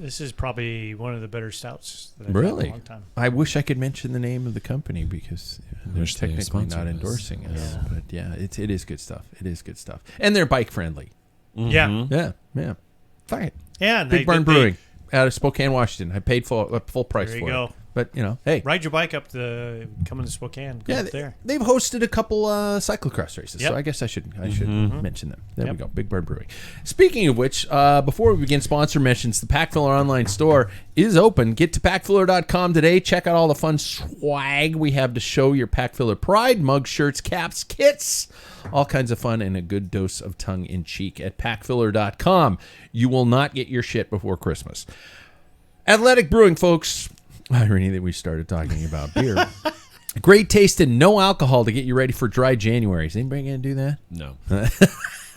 This is probably one of the better stouts that I've had in a long time. I wish I could mention the name of the company because they're technically not endorsing us. Yeah. But yeah, it is good stuff. It is good stuff. And they're bike friendly. Mm-hmm. Yeah. Fine. Yeah. Big Barn Brewing out of Spokane, Washington. I paid full price for it. There you go. But, hey. Ride your bike up coming to Spokane. Go up there. They've hosted a couple cyclocross races, so I guess I should mention them. There we go. Big Bird Brewing. Speaking of which, before we begin sponsor mentions, the Packfiller online store is open. Get to packfiller.com today. Check out all the fun swag we have to show your Packfiller pride. Mug, shirts, caps, kits. All kinds of fun and a good dose of tongue-in-cheek at packfiller.com. You will not get your shit before Christmas. Athletic Brewing, folks. Irony that we started talking about beer. Great taste and no alcohol to get you ready for dry January. Is anybody going to do that? No.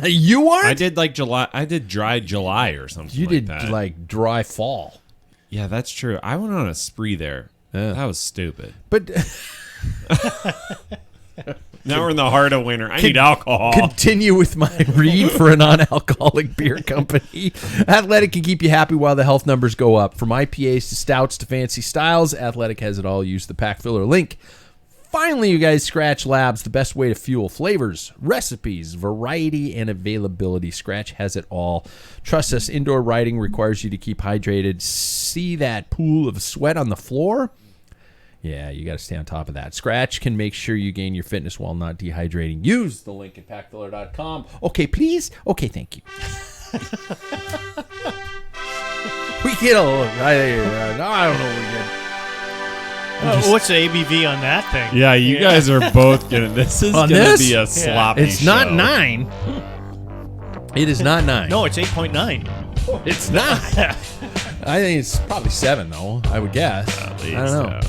You aren't? I did July. I did dry July or something. You did that. Dry fall. Yeah, that's true. I went on a spree there. Yeah. That was stupid. But now we're in the heart of winter. I need alcohol. Continue with my read for a non-alcoholic beer company. Athletic can keep you happy while the health numbers go up. From IPAs to stouts to fancy styles, Athletic has it all. Use the Packfiller link. Finally, you guys, Scratch Labs, the best way to fuel flavors, recipes, variety, and availability. Scratch has it all. Trust us, indoor riding requires you to keep hydrated. See that pool of sweat on the floor? Yeah, you got to stay on top of that. Scratch can make sure you gain your fitness while not dehydrating. Use the link at packfiller.com. Okay, please? Okay, thank you. We get a little... I don't know what we get. What's the ABV on that thing? Yeah, you guys are both getting... This is going to be a sloppy It's show. not 9. It is not 9. No, it's 8.9. It's not. I think it's probably 7, though, I would guess. At least, I don't know.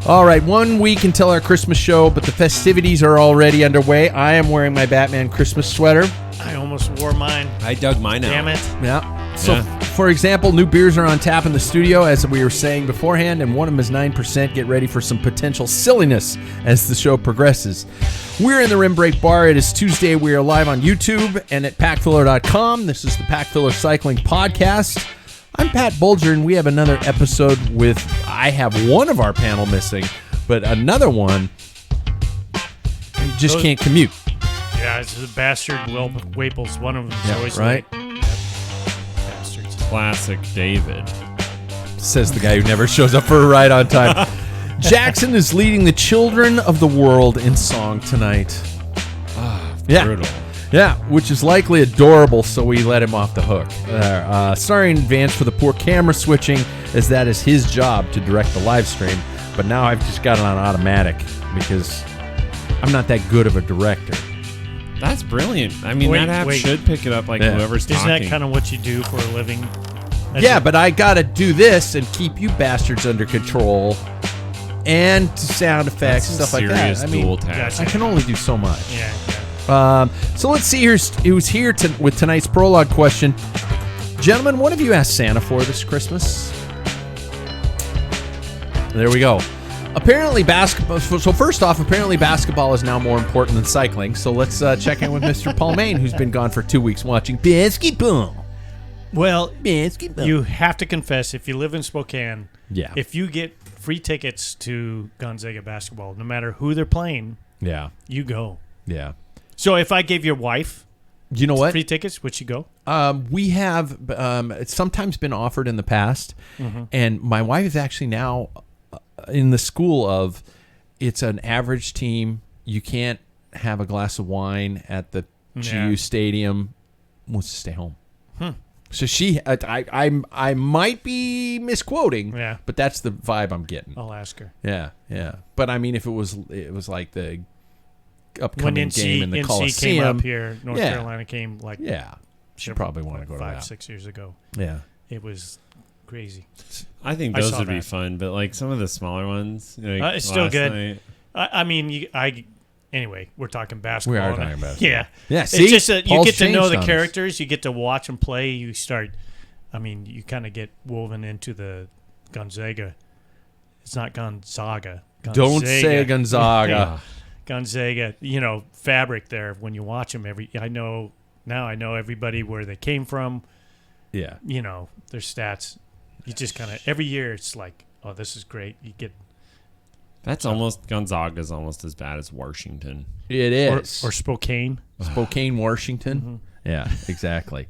All right, 1 week until our Christmas show, but the festivities are already underway. I am wearing my Batman Christmas sweater. I almost wore mine. I dug mine out. Damn it. Yeah. So, for example, new beers are on tap in the studio, as we were saying beforehand, and one of them is 9%. Get ready for some potential silliness as the show progresses. We're in the Rim Break Bar. It is Tuesday. We are live on YouTube and at packfiller.com. This is the Packfiller Cycling Podcast. I'm Pat Bulger, and we have another episode with, I have one of our panel missing, but another one just can't commute. Yeah, it's the bastard Waples. One of them is always right. Yep. Bastards. Classic David. Says the guy who never shows up for a ride on time. Jackson is leading the children of the world in song tonight. Brutal. Yeah, which is likely adorable, so we let him off the hook. Sorry in advance for the poor camera switching, as that is his job to direct the live stream. But now I've just got it on automatic because I'm not that good of a director. That's brilliant. I mean, that app should pick it up like whoever's talking. Isn't that kind of what you do for a living? But I got to do this and keep you bastards under control and sound effects, stuff like that. I mean, dual task. I can only do so much. Yeah. So let's see who's here with tonight's prologue question. Gentlemen, what have you asked Santa for this Christmas? There we go. Apparently basketball. So first off, apparently basketball is now more important than cycling. So let's check in with Mr. Paul Main, who's been gone for 2 weeks watching basketball. Well, you have to confess, if you live in Spokane, if you get free tickets to Gonzaga basketball, no matter who they're playing, you go. Yeah. So if I gave your wife, you know what, free tickets, would she go? We have it's sometimes been offered in the past, and my wife is actually now in the school of it's an average team. You can't have a glass of wine at the GU Stadium. Wants to stay home. So I might be misquoting, but that's the vibe I'm getting. I'll ask her. Yeah. But I mean, if it was like the upcoming game in the NC Coliseum came up here, North Carolina came she'd probably want to go to that 5-6 years ago. It was crazy. I think those would be fun, but like some of the smaller ones, like it's still good. I mean, anyway, we're talking basketball. We are talking basketball. Yeah. See, it's just that you get to know the us. characters. You get to watch them play. You kind of get woven into the Gonzaga. It's not Gonzaga. Don't say Gonzaga. Gonzaga, fabric there when you watch them. I know everybody where they came from. Yeah. Their stats. you just kind of every year it's like, oh, this is great. You get that's almost Gonzaga's almost as bad as Washington. It is or Spokane, Washington. Mm-hmm. Yeah, exactly.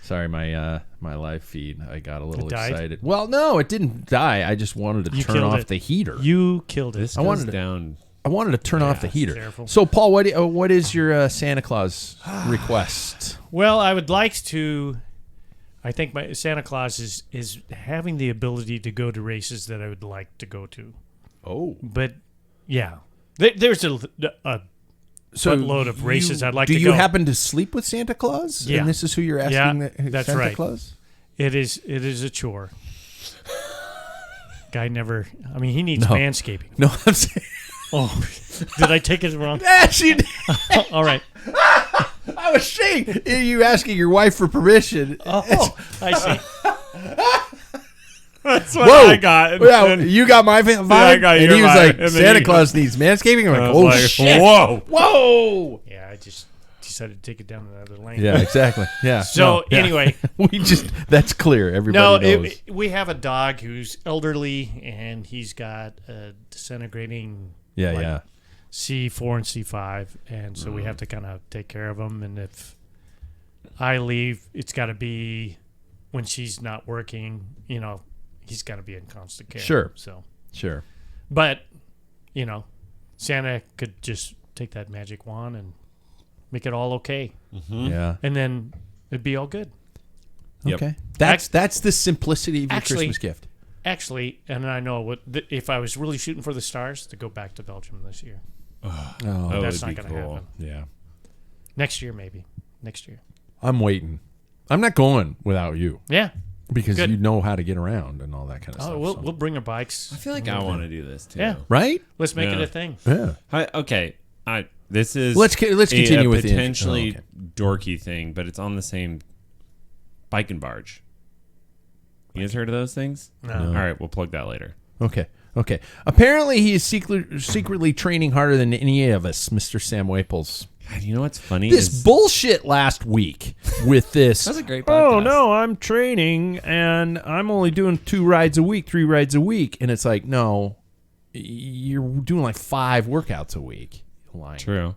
Sorry, my live feed. I got a little died? excited. Well, no, it didn't die. I just wanted to turn off the heater. You killed it. This goes down. I wanted to turn off the heater. Careful. So, Paul, what is your Santa Claus request? Well, I would like to. I think my Santa Claus is having the ability to go to races that I would like to go to. Oh, but yeah, there's a load of races I'd like to go. Do you happen to sleep with Santa Claus? Yeah, and this is who you're asking. Yeah, that's Santa right. Claus? It is a chore. Guy never. I mean, he needs manscaping. No, I'm saying. Oh, did I take it wrong? Yes, you did. All right. I was saying, you asking your wife for permission. Oh, I see. That's what I got. Yeah, you got my vibe? I got and your he was vibe. like, Santa Claus needs manscaping? I'm like, oh, shit. Whoa. Yeah, I just decided to take it down another lane. Yeah, exactly. Yeah. So, anyway. That's clear. Everybody knows. We have a dog who's elderly, and he's got a disintegrating C4 and C5, and so we have to kind of take care of him. And if I leave, it's got to be when she's not working, he's got to be in constant care. Sure. Sure. But, Santa could just take that magic wand and make it all okay. Mm-hmm. Yeah. And then it'd be all good. Yep. Okay. That's the simplicity of your Christmas gift. Actually, and I know if I was really shooting for the stars, to go back to Belgium this year. Oh, that's not going to happen. Yeah. Next year, maybe. Next year. I'm waiting. I'm not going without you. Yeah. Because you know how to get around and all that kind of stuff. We'll bring our bikes. I feel like I want to do this too. Yeah. Right? Let's make it a thing. Yeah. Okay. This is let's continue with potentially dorky thing, but it's on the same bike and barge. You guys heard of those things? No. All right, we'll plug that later. Okay. Apparently, he is secretly training harder than any of us, Mr. Sam Waples. God, you know what's funny? This bullshit last week with this. That was a great podcast. Oh, no, I'm training, and I'm only doing 3 rides a week. And it's like, no, you're doing like 5 workouts a week. Lying. True.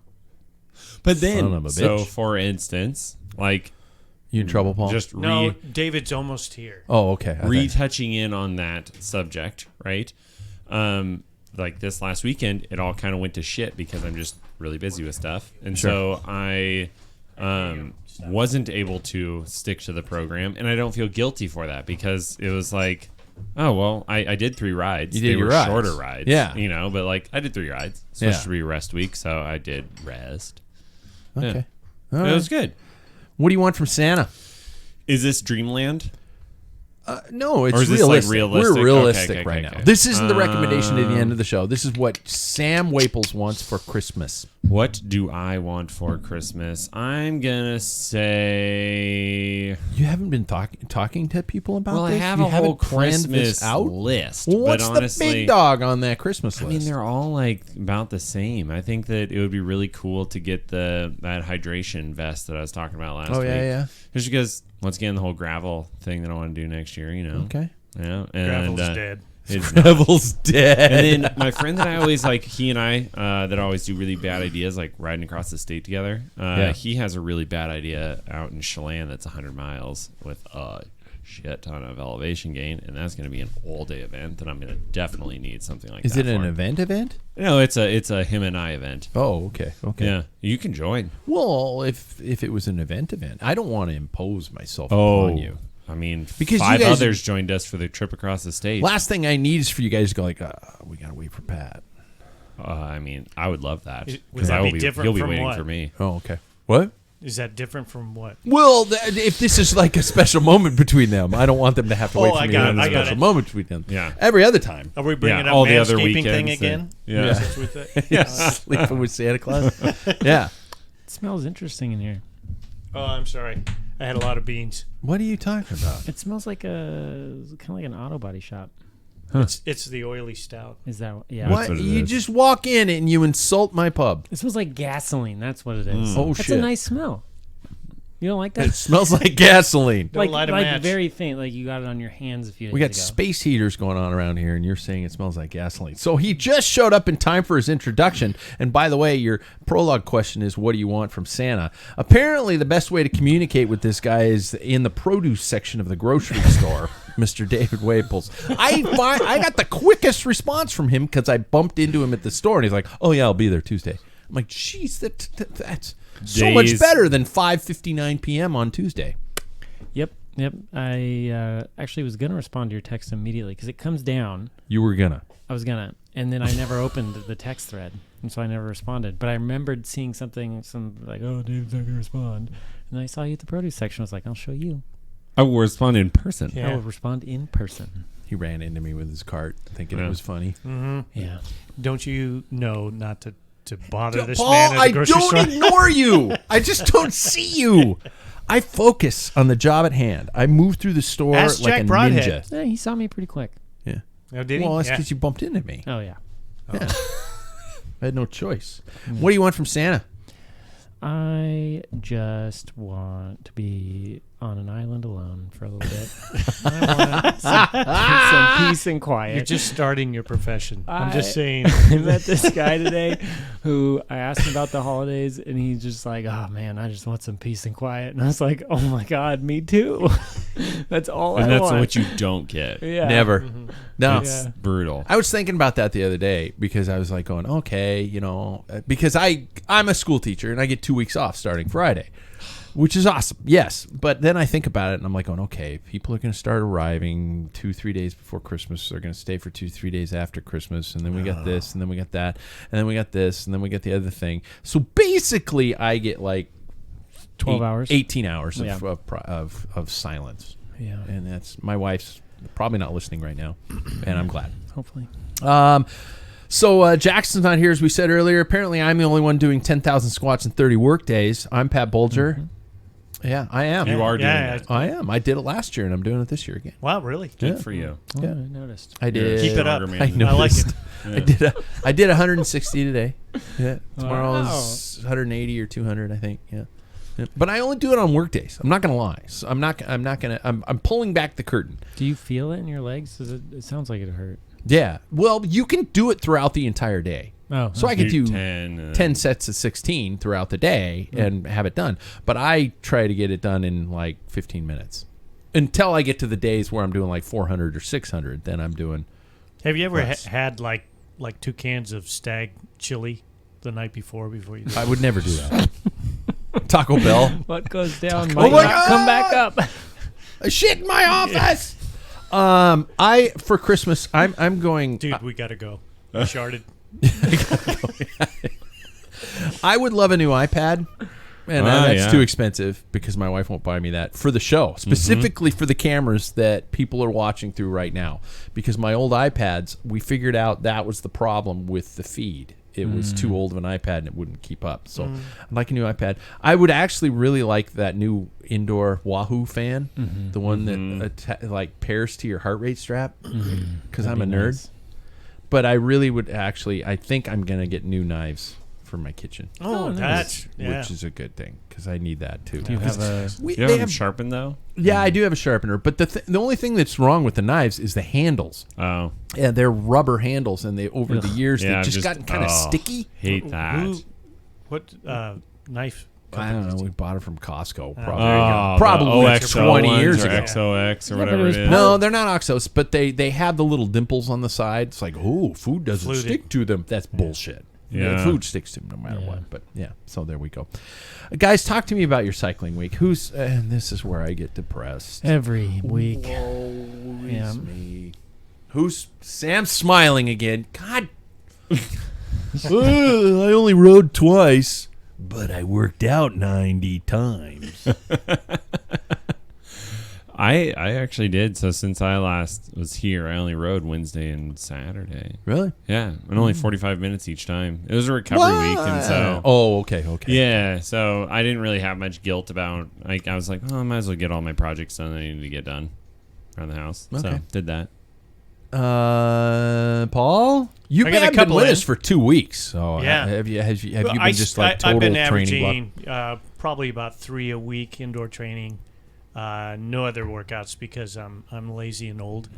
But then, for instance, like... You in trouble, Paul? No, David's almost here. Oh, okay. Retouching in on that subject, right? Like this last weekend, it all kind of went to shit because I'm just really busy with stuff. And so I wasn't able to stick to the program. And I don't feel guilty for that because it was like, oh, well, I did 3 rides. You did they your were rides. shorter rides. Yeah. But like I did 3 rides. Supposed to be rest week, so I did rest. Okay. Yeah. It was good. What do you want from Santa? Is this Dreamland? No, it's or is realistic. This like realistic. We're realistic okay, now. This isn't the recommendation at the end of the show. This is what Sam Waples wants for Christmas. What do I want for Christmas? I'm gonna say you haven't been talking to people about this. Well, I have a whole Christmas list. Well, what's honestly, the big dog on that Christmas list? I mean, they're all like about the same. I think that it would be really cool to get that hydration vest that I was talking about last week. Oh yeah. Just because once again the whole gravel thing that I want to do next year. Okay. Yeah. And, gravel's dead. Gravel's dead. And then my friend that I always like, he and I that always do really bad ideas, like riding across the state together. He has a really bad idea out in Chelan that's 100 miles with a shit ton of elevation gain, and that's going to be an all-day event. And I'm going to definitely need something like that. Is it an event? No, it's a him and I event. Oh, okay. Yeah, you can join. Well, if it was an event, I don't want to impose myself upon you. I mean, because 5 others joined us for the trip across the state. Last thing I need is for you guys to go like, we got to wait for Pat. I mean, I would love that. Would that be different he'll be from waiting what? for me. Oh, okay. What? Is that different from what? Well, if this is like a special moment between them, I don't want them to have to wait for me on a special moment between them. Yeah. Every other time. Are we bringing up all the other manscaping weekends thing again? Yeah. Sleeping with Santa Claus. Yeah. It smells interesting in here. Oh, I'm sorry. I had a lot of beans. What are you talking about? It smells like kind of like an auto body shop. Huh. It's the oily stout. Is that yeah? What? You just walk in and you insult my pub. It smells like gasoline. That's what it is. Oh That's shit! a nice smell. You don't like It that? smells like gasoline. Don't light a match. Very faint. Like you got it on your hands a few days We got ago. space heaters going on around here, and you're saying it smells like gasoline. So he just showed up in time for his introduction. And by the way, your prologue question is, what do you want from Santa? Apparently, the best way to communicate with this guy is in the produce section of the grocery store, Mr. David Waples. I got the quickest response from him because I bumped into him at the store, and he's like, oh, yeah, I'll be there Tuesday. I'm like, geez, that's so much better than 5:59 p.m. on Tuesday. Yep. I actually was going to respond to your text immediately because it comes down. You were gonna. I was going to. And then I never opened the text thread. And so I never responded. But I remembered seeing something, like, oh, Dave's not going to respond. And then I saw you at the produce section. I was like, I'll show you. I will respond in person. I will respond in person. He ran into me with his cart thinking it was funny. Mm-hmm. Yeah. Don't you know not to bother this Paul, man at the I grocery don't store? ignore you. I just don't see you. I focus on the job at hand. I move through the store Ask like Jack a Broadhead. ninja. Yeah, he saw me pretty quick. Yeah. Oh, did he? Well, that's Yeah. because you bumped into me. Oh, yeah. I had no choice. What do you want from Santa? I just want to be on an island alone for a little bit. I want some peace and quiet. You're just starting your profession. I'm just saying. I met this guy today who I asked him about the holidays, and he's just like, oh, man, I just want some peace and quiet. And I was like, oh, my God, me too. That's all And I that's want. what you don't get. Yeah. Never. No. It's Yeah. brutal. I was thinking about that the other day because I was like going, okay, because I'm a school teacher and I get 2 weeks off starting Friday, which is awesome. Yes. But then I think about it and I'm like going, okay, people are going to start arriving 2-3 days before Christmas. They're going to stay for 2-3 days after Christmas. And then we got this and then we got that. And then we got this and then we got the other thing. So basically I get like 12 hours. 18 hours Yeah. of silence. Yeah. And that's my wife's probably not listening right now. And I'm glad. Hopefully. So Jackson's not here, as we said earlier. Apparently, I'm the only one doing 10,000 squats in 30 work days. I'm Pat Bolger. Mm-hmm. Yeah, I am. You are doing Yeah, that. I am. I did it last year, and I'm doing it this year again. Wow, really? Good Yeah. for you. Oh, Yeah. I noticed. I did. Keep it up. Stronger man. I I noticed. like it. I did 160 today. Yeah. Tomorrow's Wow. 180 or 200, I think. Yeah. But I only do it on work days. I'm not gonna lie. So I'm not gonna. I'm pulling back the curtain. Do you feel it in your legs? It sounds like it hurt. Yeah. Well, you can do it throughout the entire day. Oh. So I could do 10, 10 sets of 16 throughout the day and have it done. But I try to get it done in like 15 minutes until I get to the days where I'm doing like 400 or 600. Then I'm doing. Have you ever Less. had like 2 cans of Stag chili the night before you do I would never do that. Taco Bell. What goes down Taco might Bell. not come back up. A shit in my office. For Christmas, I'm going. Dude, we got to go. We sharded. I would love a new iPad. And that's yeah. too expensive because my wife won't buy me that for the show, specifically for the cameras that people are watching through right now. Because my old iPads, we figured out that was the problem with the feed. It was too old of an iPad and it wouldn't keep up. So I'd like a new iPad. I would actually really like that new indoor Wahoo fan, the one that pairs to your heart rate strap, because I'm a nerd. Nice. But I really would actually, I think I'm going to get new knives for my kitchen. Oh, nice. that's Which is a good thing because I need that too. Do you have a? We, You have they them have- sharpened though? yeah, I do have a sharpener, but the only thing that's wrong with the knives is the handles. Oh, Yeah, they're rubber handles, and they over the years yeah. they've just gotten kind of sticky. Hate that. what knife? I don't know. We bought it from Costco. there you Probably, go. probably the like 20 years or ago. XOX or Yeah, but whatever it was it is. No, they're not Oxos, but they have the little dimples on the side. It's like, oh, food doesn't Fluted. stick to them. That's bullshit. Yeah. Food sticks to them no matter Yeah. what. But yeah, so there we go. Guys, talk to me about your cycling week. Who's and this is where I get depressed. Every week. Woe Yeah. is me. Who's Sam's smiling again? God. I only rode twice, but I worked out 90 times. I actually did. So since I last was here, I only rode Wednesday and Saturday. Really? Yeah, and only 45 minutes each time. It was a recovery week, and so Oh, okay. yeah, so I didn't really have much guilt about. Like I was like, oh, I might as well get all my projects done that I needed to get done around the house. Okay. So did that. Paul, you've I got a been couple with in. us for 2 weeks. So Yeah. have you been Well, just like I've total been training block? averaging probably about 3 a week indoor training. No other workouts because I'm lazy and old.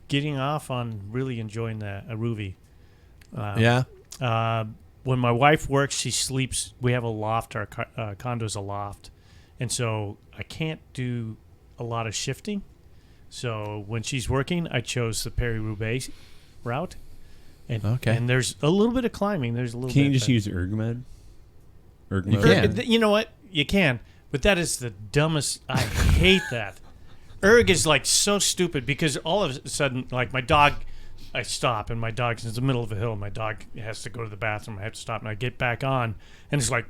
Getting off on really enjoying the Aruvi. When my wife works, she sleeps. We have a loft. Our condo's a loft, and so I can't do a lot of shifting. So when she's working, I chose the Paris-Roubaix route. And there's a little bit of climbing. There's a little. Can you just use Ergomed? You know what? You can, but that is the dumbest. I hate that. Erg is like so stupid because all of a sudden, like my dog, I stop and my dog's in the middle of a hill. And my dog has to go to the bathroom. I have to stop and I get back on, and it's like,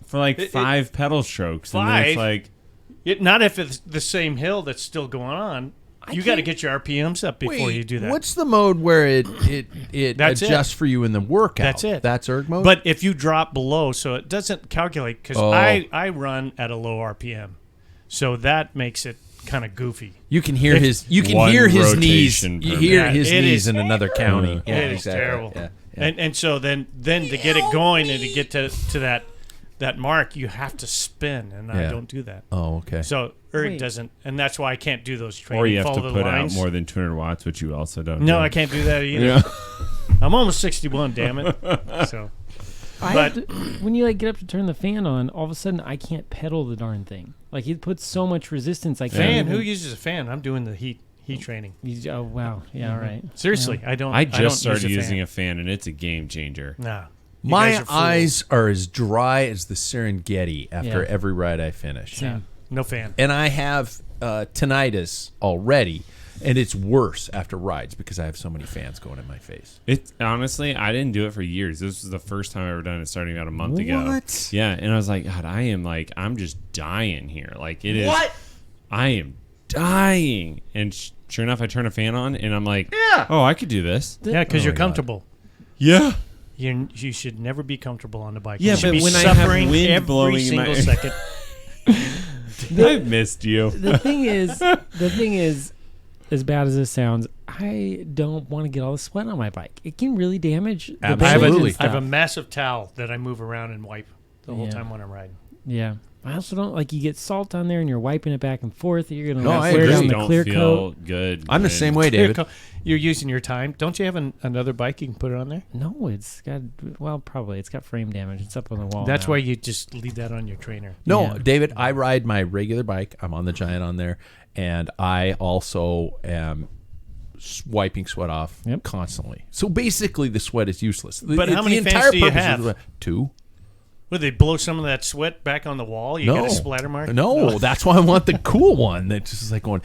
for like 5 pedal strokes. 5. And then it's like, not if it's the same hill that's still going on. You got to get your RPMs up before you do that. What's the mode where it adjusts for you in the workout? That's it. That's erg mode? But if you drop below, so it doesn't calculate, because I run at a low RPM. So that makes it kind of goofy. You can hear his knees. You hear his knees in another county. Yeah, it is terrible. Yeah. And so then to get it going and to get to that mark, you have to spin, and I don't do that. Oh, okay. So erg doesn't, and that's why I can't do those training. Or you have to put out more than 200 watts, which you also don't. No, I can't do that either. Yeah. I'm almost 61. Damn it. So, when you get up to turn the fan on, all of a sudden I can't pedal the darn thing. Like it puts so much resistance. I can't. Fan? Who uses a fan? I'm doing the heat training. Oh wow. Yeah. All right. Seriously, I don't. I just started using a fan, and it's a game changer. Nah. My eyes are as dry as the Serengeti after every ride I finish. Yeah. No fan. And I have tinnitus already, and it's worse after rides because I have so many fans going in my face. Honestly, I didn't do it for years. This was the first time I ever done it, starting out a month ago. What? Yeah, and I was like, God, I'm just dying here. Like it is. What? I am dying. And sure enough, I turn a fan on, and I'm like, oh, I could do this. Yeah, because you're comfortable. Yeah. You should never be comfortable on the bike. Yeah, but when I have wind blowing in my second. I missed you. The thing is, as bad as this sounds, I don't want to get all the sweat on my bike. It can really damage the Absolutely. I have a massive towel that I move around and wipe the whole time when I'm riding. Yeah. I also don't you get salt on there and you're wiping it back and forth. You're going to wear down the clear coat. Good. I'm the same way, David. You're using your time. Don't you have another bike you can put it on there? No, it's got probably it's got frame damage. It's up on the wall. That's why you just leave that on your trainer. No, David, I ride my regular bike. I'm on the Giant on there, and I also am wiping sweat off constantly. So basically, the sweat is useless. But how many fans do you have? 2. Would they blow some of that sweat back on the wall? You got a splatter mark? No, that's why I want the cool one that's just like going,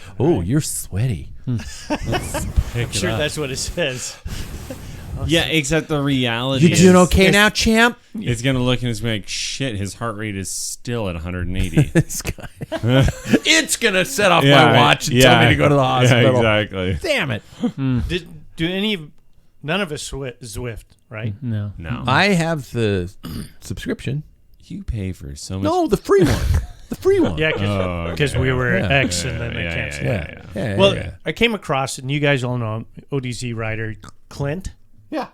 you're sweaty. I'm sure that's what it says. Yeah, except the reality You doing okay now, champ? It's going to look and it's going to be like, shit, his heart rate is still at 180. This guy. It's going to set off my watch and tell me to go to the hospital. Yeah, exactly. Damn it. None of us Zwift, right? No. I have the subscription. You pay for so much. No, the free one. The free one. Yeah, because we were X and then they canceled. Yeah. I came across, and you guys all know ODZ rider Clint. Yeah.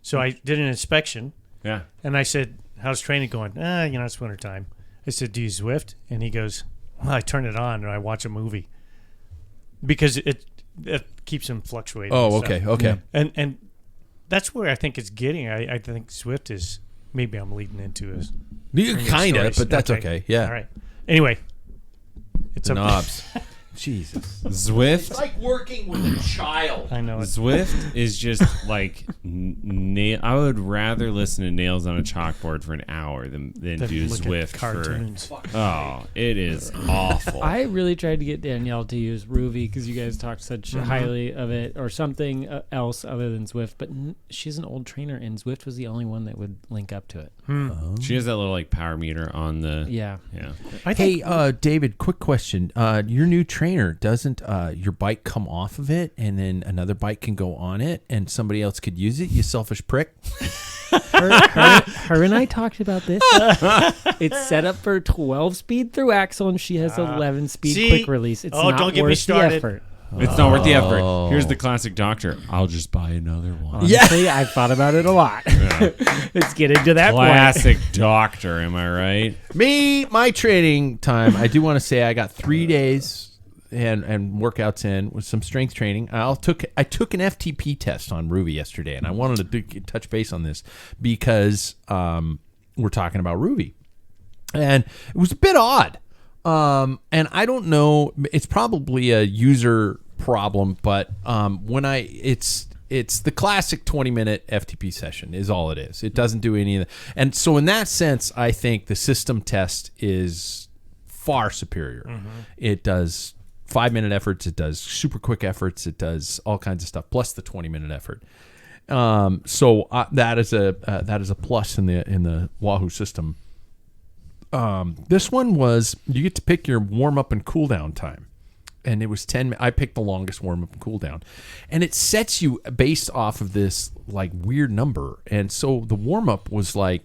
So I did an inspection. Yeah. And I said, how's training going? It's wintertime. I said, do you Zwift? And he goes, well, I turn it on and I watch a movie. Because it keeps him fluctuating. Oh, okay. Yeah. And that's where I think it's getting. I think Zwift is, maybe I'm leading into a kind of, but that's okay. Yeah. All right. Anyway. It's knobs. Jesus. Zwift. It's like working with a child. I know. Zwift is just like I would rather listen to nails on a chalkboard for an hour than do Zwift cartoons. It is awful. I really tried to get Danielle to use Ruby because you guys talked such highly of it, or something else other than Zwift. But she's an old trainer, and Zwift was the only one that would link up to it. She has that little power meter on the. Yeah. Hey, David, quick question. Your new trainer, doesn't your bike come off of it and then another bike can go on it and somebody else could use it, you selfish prick? Her and I talked about this. It's set up for 12 speed through axle, and she has 11 speed quick release. It's not don't get me worth started. the effort. It's not worth the effort. Here's the classic doctor. I'll just buy another one. Honestly, I've thought about it a lot. Yeah. Let's get into that Classic doctor, am I right? My training time, I do want to say I got 3 days and workouts in with some strength training. I took an FTP test on Ruby yesterday, and I wanted to touch base on this because we're talking about Ruby. And it was a bit odd. And I don't know, it's probably a user problem, but it's the classic 20-minute FTP session is all it is. It doesn't do any of that. And so in that sense, I think the system test is far superior. Mm-hmm. It does 5-minute efforts, it does super quick efforts, it does all kinds of stuff, plus the 20-minute effort. So that is a plus in the Wahoo system. This one was, you get to pick your warm up and cool down time. And it was 10 minutes. I picked the longest warm up and cool down. And it sets you based off of this like weird number. And so the warm up was like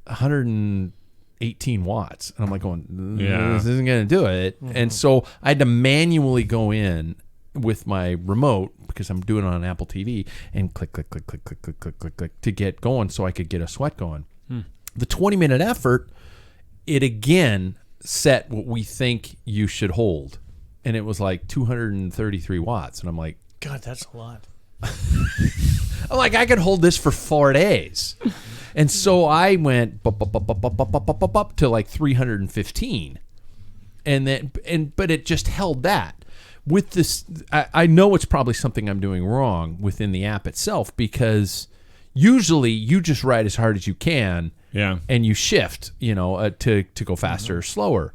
118 watts. And I'm like going, this isn't going to do it. Mm-hmm. And so I had to manually go in with my remote, because I'm doing it on an Apple TV, and click to get going so I could get a sweat going. The 20-minute effort, it again set what we think you should hold. And it was like 233 watts. And I'm like, God, that's a lot. I'm like, I could hold this for 4 days. And so I went up to like 315. But it just held that. With this, I know it's probably something I'm doing wrong within the app itself, because usually you just ride as hard as you can. Yeah. And you shift, to go faster or slower.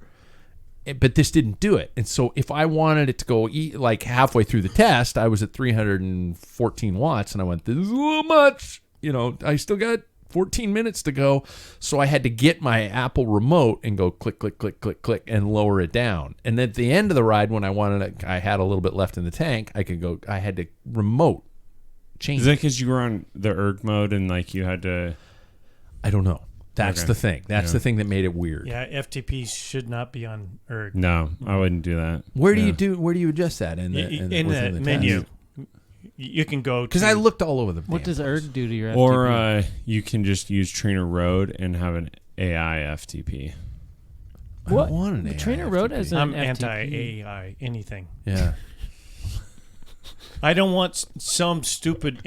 But this didn't do it. And so if I wanted it to go like halfway through the test, I was at 314 watts, and I went, this is a little much. I still got 14 minutes to go. So I had to get my Apple remote and go click, click, click, click, click, and lower it down. And at the end of the ride, when I had a little bit left in the tank, I had to remote change. Is that because you were on the erg mode and like you had to... I don't know. That's the thing. That's the thing that made it weird. Yeah, FTP should not be on erg. No, I wouldn't do that. Where do you adjust that in the menu? You can go because I looked all over the. What does erg do to your FTP? Or you can just use Trainer Road and have an AI FTP. What? I don't want an AI Trainer FTP. Road as an I'm FTP. anti-AI anything. Yeah. I don't want some stupid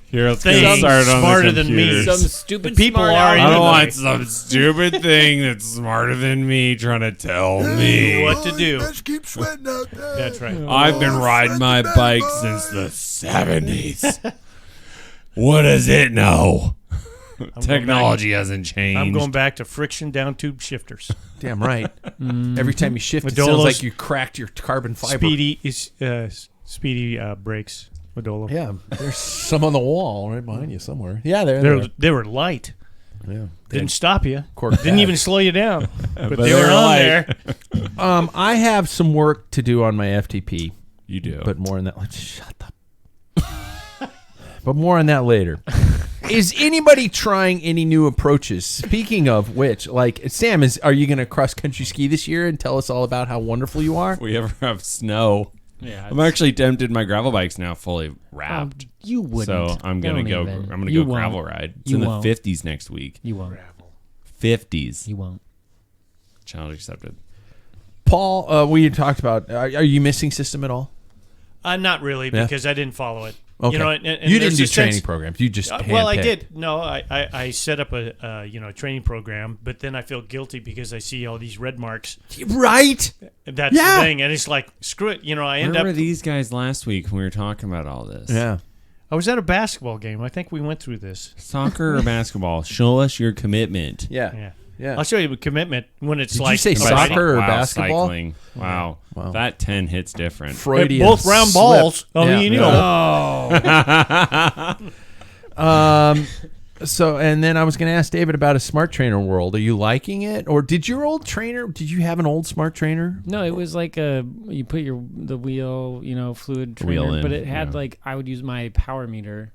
Here, let's thing get started on smarter the than me. computers. Some stupid People smart are. I Anyway. don't want some stupid thing that's smarter than me trying to tell me what to do. Let's keep sweating out there. That's right. I've been riding my bike since the 70s. What does it know? Technology hasn't changed. I'm going back to friction down tube shifters. Damn right. Every time you shift, it sounds like you cracked your carbon fiber. Speedy brakes. Modolo. Yeah, there's some on the wall right behind you somewhere. Yeah, they were light. Yeah, Didn't stop you. Cork Didn't even slow you down. But they were on there. I have some work to do on my FTP. You do. But more on that. Let's shut up. But more on that later. Is anybody trying any new approaches? Speaking of which, like Sam, are you going to cross country ski this year and tell us all about how wonderful you are? If we ever have snow. Yeah, I'm actually tempted. My gravel bike's now fully wrapped. You wouldn't. So I'm gonna go. I'm gonna go gravel ride. It's in the 50s next week. You won't. 50s. You won't. Challenge accepted. Paul, we had talked about. Are you missing system at all? Not really, because I didn't follow it. Okay. And you didn't do training programs. You just well, I did. No, I set up a training program, but then I feel guilty because I see all these red marks. Right. That's the thing, and it's like screw it. I end Where up. were these guys last week when we were talking about all this? Yeah. I was at a basketball game. I think we went through this. Soccer or basketball? Show us your commitment. Yeah. I'll show you a commitment when it's Did like. you say soccer or basketball? Cycling. Wow. That 10 hits different. Freudian both round slip. balls. So, and then I was going to ask David about a smart trainer world. Are you liking it, or did you have an old smart trainer? No, it was like you put the wheel, fluid trainer, Wheel in, but it had I would use my power meter,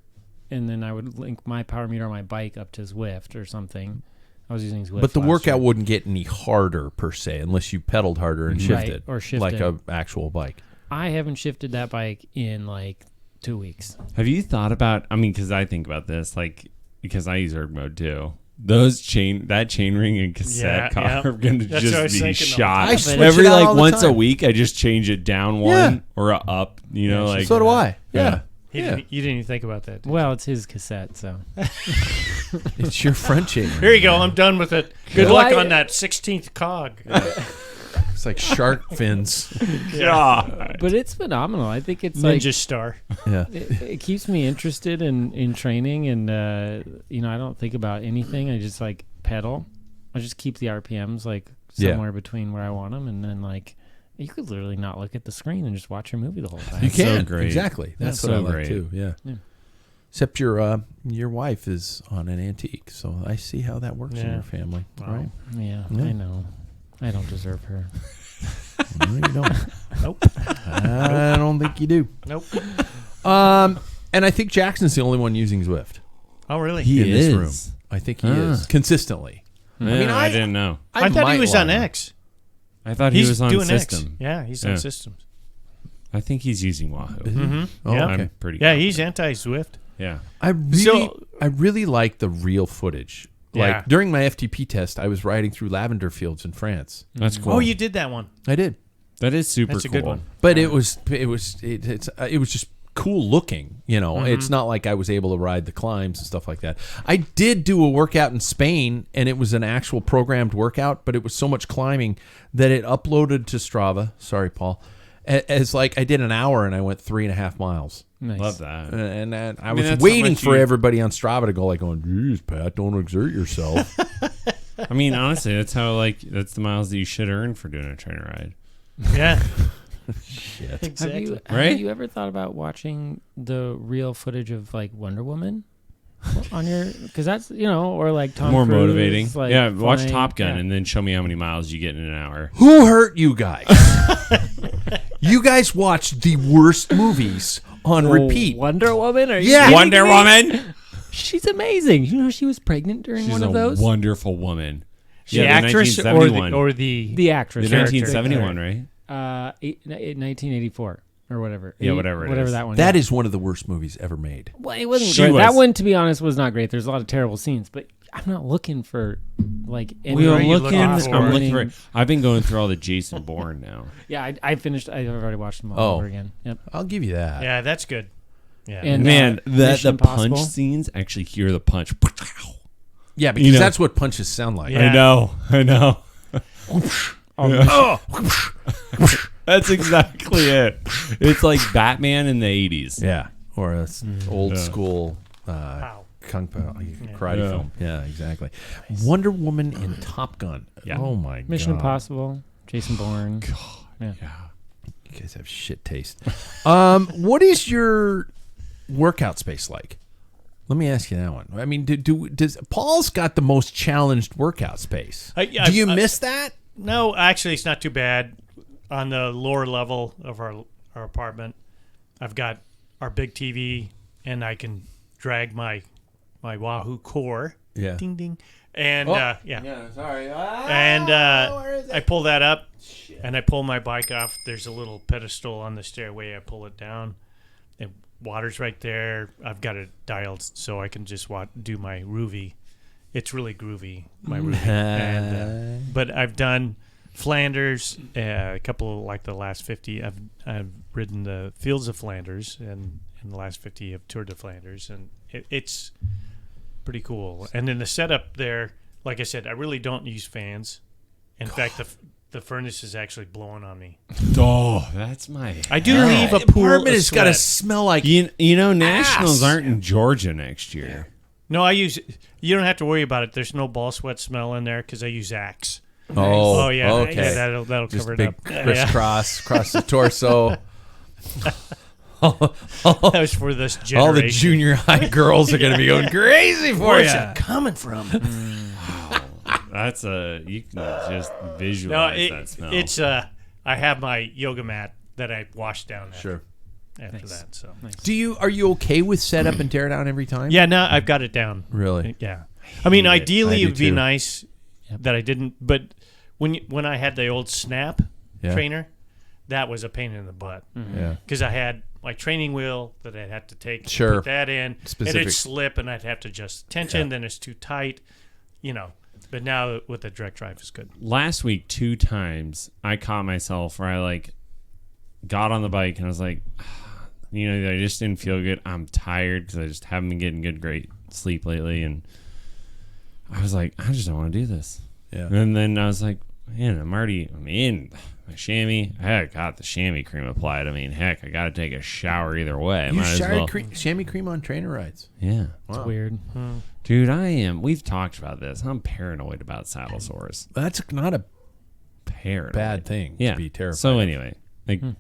and then I would link my power meter on my bike up to Zwift or something. I was using Zwift. But the last workout year. wouldn't get any harder per se unless you pedaled harder and shifted, or shifted. like a actual bike. I haven't shifted that bike in like 2 weeks. Have you thought about? I mean, because I think about this, like because I use erg mode too. That chain ring and cassette car are going to just be shot. I switch Every it out like all the once a time. week. I just change it down one or up. You know, like So do I. Yeah. You didn't even think about that. Well, it's his cassette, so. It's your front chain ring. Here you go. I'm done with it. Good Well, luck I- on that 16th cog. It's like shark fins. God. But it's phenomenal. I think it's Ninja Star. Yeah. it keeps me interested in training, and I don't think about anything. I just like pedal. I just keep the RPMs like somewhere between where I want them, and then like you could literally not look at the screen and just watch your movie the whole time. You can. so great. Exactly. That's So what I like great. too. Yeah. Yeah. Except your wife is on an antique, so I see how that works in Yeah. your family. Wow. Right? Yeah, Yeah. I know. I don't deserve her. No, you don't. Nope. I don't think you do. Nope. And I think Jackson's the only one using Zwift Oh, really? He in this is. room. I think he is consistently. Yeah, I I didn't know. I thought he might was on wanna. X. I thought he He's was on doing system. X. Yeah, he's on systems. I think he's using Wahoo. Mm-hmm. Oh, yeah. okay. I'm pretty. Yeah, he's anti-Zwift. Yeah. I really like the real footage. Like Yeah. during my FTP test, I was riding through lavender fields in France. That's cool. Oh, you did that one. I did, That is super That's a cool. good one. but it was just cool looking. You know, it's not like I was able to ride the climbs and stuff like that. I did do a workout in Spain, and it was an actual programmed workout, but it was so much climbing that it uploaded to Strava. Sorry, Paul. As like I did an hour and I went 3.5 miles. Nice. Love that. And I mean, was that's how waiting much for you- everybody on Strava to go like, "Going, geez, Pat, don't exert yourself." I mean, honestly, that's the miles that you should earn for doing a trainer ride. Yeah. Shit. Exactly. Right? Have you ever thought about watching the real footage of like Wonder Woman on your? Because that's or like Tom More Cruise, motivating. like, Yeah, watch flying. Top Gun Yeah. and then show me how many miles you get in an hour. Who hurt you guys? You guys watched the worst movies on repeat. Wonder Woman? Are you Yeah. kidding Wonder me? Woman. She's amazing. You know she was pregnant during She's one a of those. wonderful woman. The Yeah, actress or 1971. The actress. The character. 1971, right? 1984 or whatever. Yeah, whatever it is. that one. That yeah. is one of the worst movies ever made. Well, it wasn't She great. That was- one, to be honest, was not great. There's a lot of terrible scenes, but I'm not looking for like. We are are you looking. looking for? I'm looking for. I've been going through all the Jason Bourne now. Yeah, I finished. I've already watched them all Oh. over again. Yep. I'll give you that. Yeah, that's good. Yeah. And Man, the Mission punch Impossible. scenes actually hear the punch. Yeah, because You know. that's what punches sound like. Yeah. I know. Oh, That's exactly it. It's like Batman in the 80s. Yeah. Or a old Yeah. school Wow. kung fu karate Yeah. film. Yeah, exactly. Wonder Woman in Top Gun. Yeah. Oh my Mission god. Impossible, Jason Bourne. Yeah. You guys have shit taste. What is your workout space like? Let me ask you that one. I mean, does Paul's got the most challenged workout space? Do you miss that? No, actually, it's not too bad. On the lower level of our apartment, I've got our big TV, and I can drag my Wahoo core. Yeah. Ding ding. And Yeah, sorry. and I pull that up, and I pull my bike off. There's a little pedestal on the stairway. I pull it down, and water's right there. I've got it dialed so I can just do my Roovy. It's really groovy, my Roovy. And, but I've done Flanders, a couple of, like the last 50. I've ridden the Fields of Flanders, and in the last 50 of Tour de Flanders, and it's pretty cool. And then the setup there, like I said, I really don't use fans. In fact, the furnace is actually blowing on me. Oh, that's my. I do leave a The pool apartment of has got to sweat. smell like You know, Nationals Ass. aren't in Georgia next year. No, I use. You don't have to worry about it. There's no ball sweat smell in there because I use Axe. Oh, yeah, okay. yeah, that'll Just cover it big up. crisscross across the torso. That was for this generation. All the junior high girls are going to be going crazy for Where's you. it coming from? That's you can just No, visualize that smell. it's I have my yoga mat that I wash down after, Sure. after Nice. that. So Are you okay with setup and tear down every time? yeah, now I've got it down. Really? Yeah. I I mean, ideally, it would be nice that I didn't. But when I had the old Snap trainer, that was a pain in the butt. Yeah. Because I had my training wheel that I'd have to take, put that in, specific. and it'd slip, and I'd have to adjust tension. Then it's too tight, But now with the direct drive, it's good. Last week, 2 times, I caught myself where I got on the bike and I was like, I just didn't feel good. I'm tired because I just haven't been getting great sleep lately, and I was like, I just don't want to do this. Yeah. And then I was like, man, I'm in my chamois. I got the chamois cream applied. I mean, heck, I got to take a shower either way. You showered chamois cream on trainer rides. Yeah. It's weird. Dude, I am. We've talked about this. I'm paranoid about saddle sores. That's not a bad thing to be terrified. So anyway,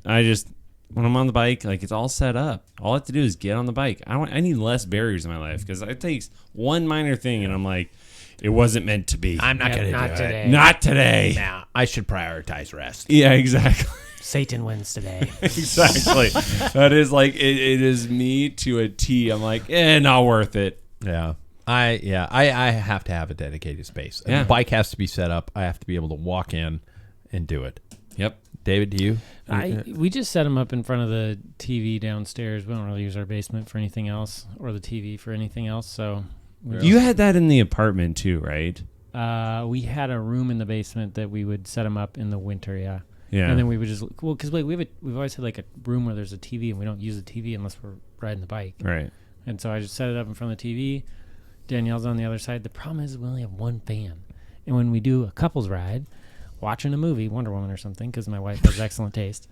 I just, when I'm on the bike, it's all set up. All I have to do is get on the bike. I need less barriers in my life because it takes one minor thing and I'm like, it wasn't meant to be. I'm not going to do today. it. Not today. Now, I should prioritize rest. Yeah, exactly. Satan wins today. Exactly. That is it is me to a T. I'm like, not worth it. Yeah. I have to have a dedicated space. Yeah. The bike has to be set up. I have to be able to walk in and do it. Yep. David, do you? We just set them up in front of the TV downstairs. We don't really use our basement for anything else or the TV for anything else. So you had that in the apartment too, right? We had a room in the basement that we would set them up in the winter. Yeah. Yeah. And then we would just because we've always had a room where there's a TV and we don't use the TV unless we're riding the bike. Right. And so I just set it up in front of the TV. Danielle's on the other side. The problem is we only have one fan. And when we do a couples ride, watching a movie, Wonder Woman or something, because my wife has excellent taste,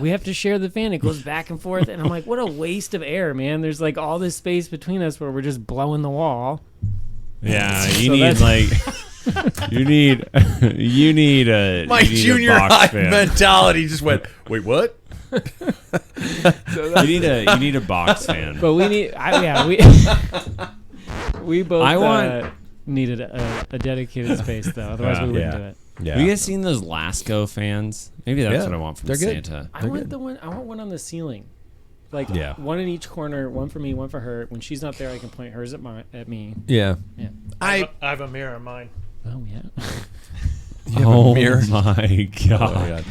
we have to share the fan. It goes back and forth. And I'm like, what a waste of air, man. There's all this space between us where we're just blowing the wall. Yeah, you need a My junior high mentality just went, wait, what? You need a box fan. But we need, we both needed a dedicated space though. Otherwise, we wouldn't do it. Yeah. Have you guys seen those Lasco fans? Maybe that's what I want from Santa. I want one on the ceiling. One in each corner, one for me, one for her. When she's not there, I can point hers at me. Yeah. Yeah. I have a mirror in mine. Oh yeah. Oh my god.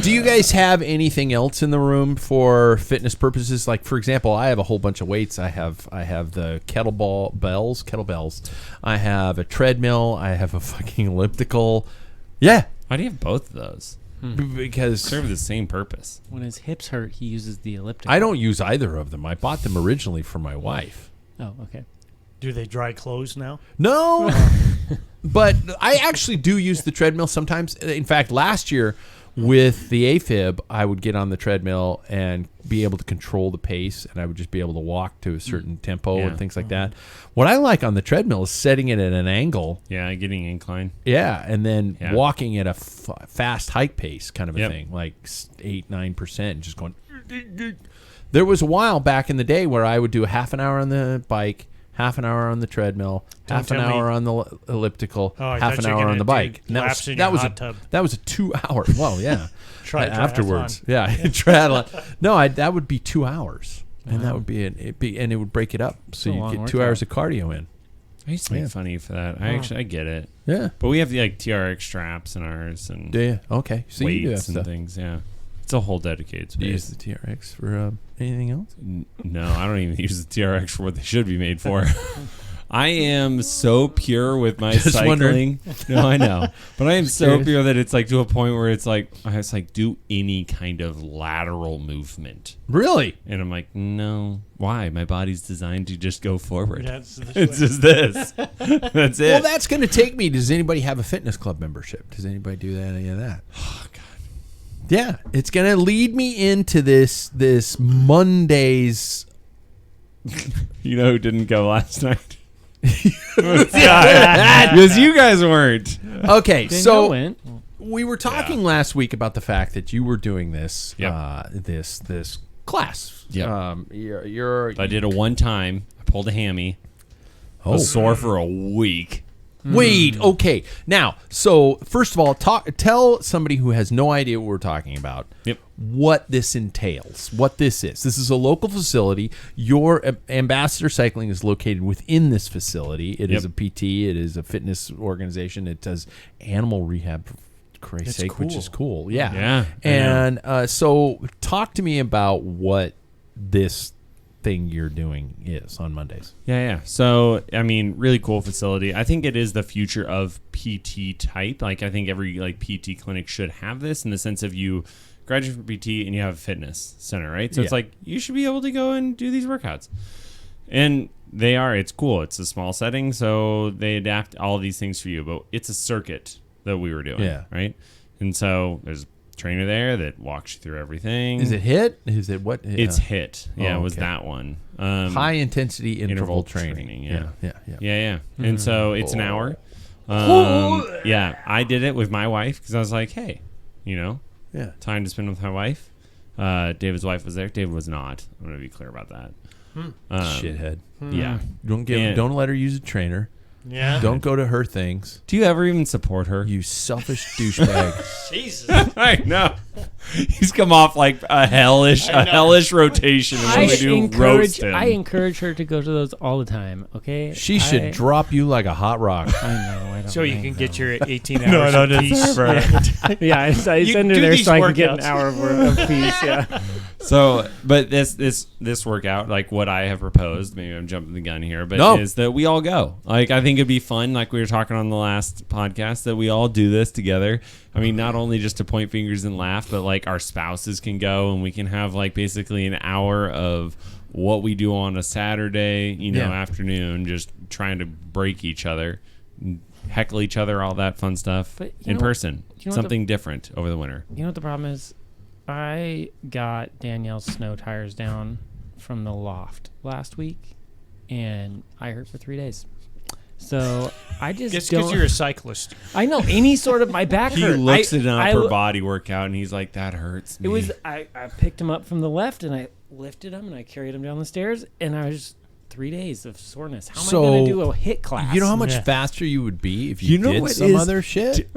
Do you guys have anything else in the room for fitness purposes? Like, for example, I have a whole bunch of weights. I have the kettlebells. I have a treadmill. I have a fucking elliptical. Yeah. Why do you have both of those? Because serve the same purpose. When his hips hurt, he uses the elliptical. I don't use either of them. I bought them originally for my wife. Oh, okay. Do they dry clothes now? No. But I actually do use the treadmill sometimes. In fact, last year with the AFib, I would get on the treadmill and be able to control the pace, and I would just be able to walk to a certain tempo and things like that. What I like on the treadmill is setting it at an angle. Yeah, getting incline. Yeah, and then walking at a fast hike pace kind of a thing, like 8-9%, just going. There was a while back in the day where I would do a half an hour on the bike, half an hour on the treadmill, half an hour on the elliptical, half an hour on the bike. And that was a 2 hour. Well, yeah. Afterwards, triathlon. No, that would be 2 hours, and that would be and it would break it up, so you get 2 hours of cardio in. I used to make fun of you for that. I get it. Yeah, but we have the TRX straps in ours and okay, so weights you do that and stuff. Things. Yeah, it's a whole dedicated space. Do you use the TRX for anything else? No, I don't even use the TRX for what they should be made for. I am so pure with my Just cycling. wondering. No, I know. But I am so pure that it's to a point where it's I was do any kind of lateral movement. Really? And I'm like, no. Why? My body's designed to just go forward. It's just this. That's it. Well, that's going to take me. Does anybody have a fitness club membership? Does anybody do any of that? Oh, God. Yeah. It's going to lead me into this Monday's. You know who didn't go last night? Because you guys weren't. Okay, so went. we were talking last week about the fact that you were doing this this class. Yeah. I did it one time. I pulled a hammy. I was sore for a week. Wait, okay. Now, so first of all, tell somebody who has no idea what we're talking about what this entails, what this is. This is a local facility. Your Ambassador Cycling is located within this facility. It is a PT. It is a fitness organization. It does animal rehab, for Christ's sake, which is cool. Yeah. And so talk to me about what this thing you're doing is on Mondays. Yeah. So, I mean, really cool facility. I think it is the future of PT type. Like, I think every PT clinic should have this in the sense of you graduate from PT and you have a fitness center, right? So it's like you should be able to go and do these workouts. And it's cool. It's a small setting, so they adapt all of these things for you. But it's a circuit that we were doing, right? And so there's trainer there that walks you through everything. Is it HIIT? Is it what? It's HIIT. Yeah, it was that one. High intensity interval training. Yeah. Mm-hmm. And so it's an hour. I did it with my wife because I was like, hey, time to spend with my wife. David's wife was there. David was not. I'm going to be clear about that. Shithead. Yeah. Don't let her use a trainer. Yeah. Don't go to her things. Do you ever even support her? You selfish douchebag. Jesus. I know. He's come off like a hellish rotation. I encourage her to go to those all the time. Okay. She should drop you like a hot rock. I know. I don't. So you can get your 18 hours. No, I don't piece. Yeah, I send her there so I can get an hour of peace. Yeah. So, but this workout, like what I have proposed, maybe I'm jumping the gun here, but is that we all go. Like, I think it'd be fun, like we were talking on the last podcast, that we all do this together. I mean, not only just to point fingers and laugh, but like our spouses can go and we can have like basically an hour of what we do on a Saturday, afternoon, just trying to break each other, heckle each other, all that fun stuff in person. Something different over the winter. You know what the problem is? I got Danielle's snow tires down from the loft last week, and I hurt for 3 days. So I just because you're a cyclist. I know any sort of my back hurt. He looks at an upper body workout and he's like, that hurts me. It was I picked him up from the left and I lifted him and I carried him down the stairs and I was 3 days of soreness. How am I going to do a HIIT class? You know how much faster you would be if you did some other shit?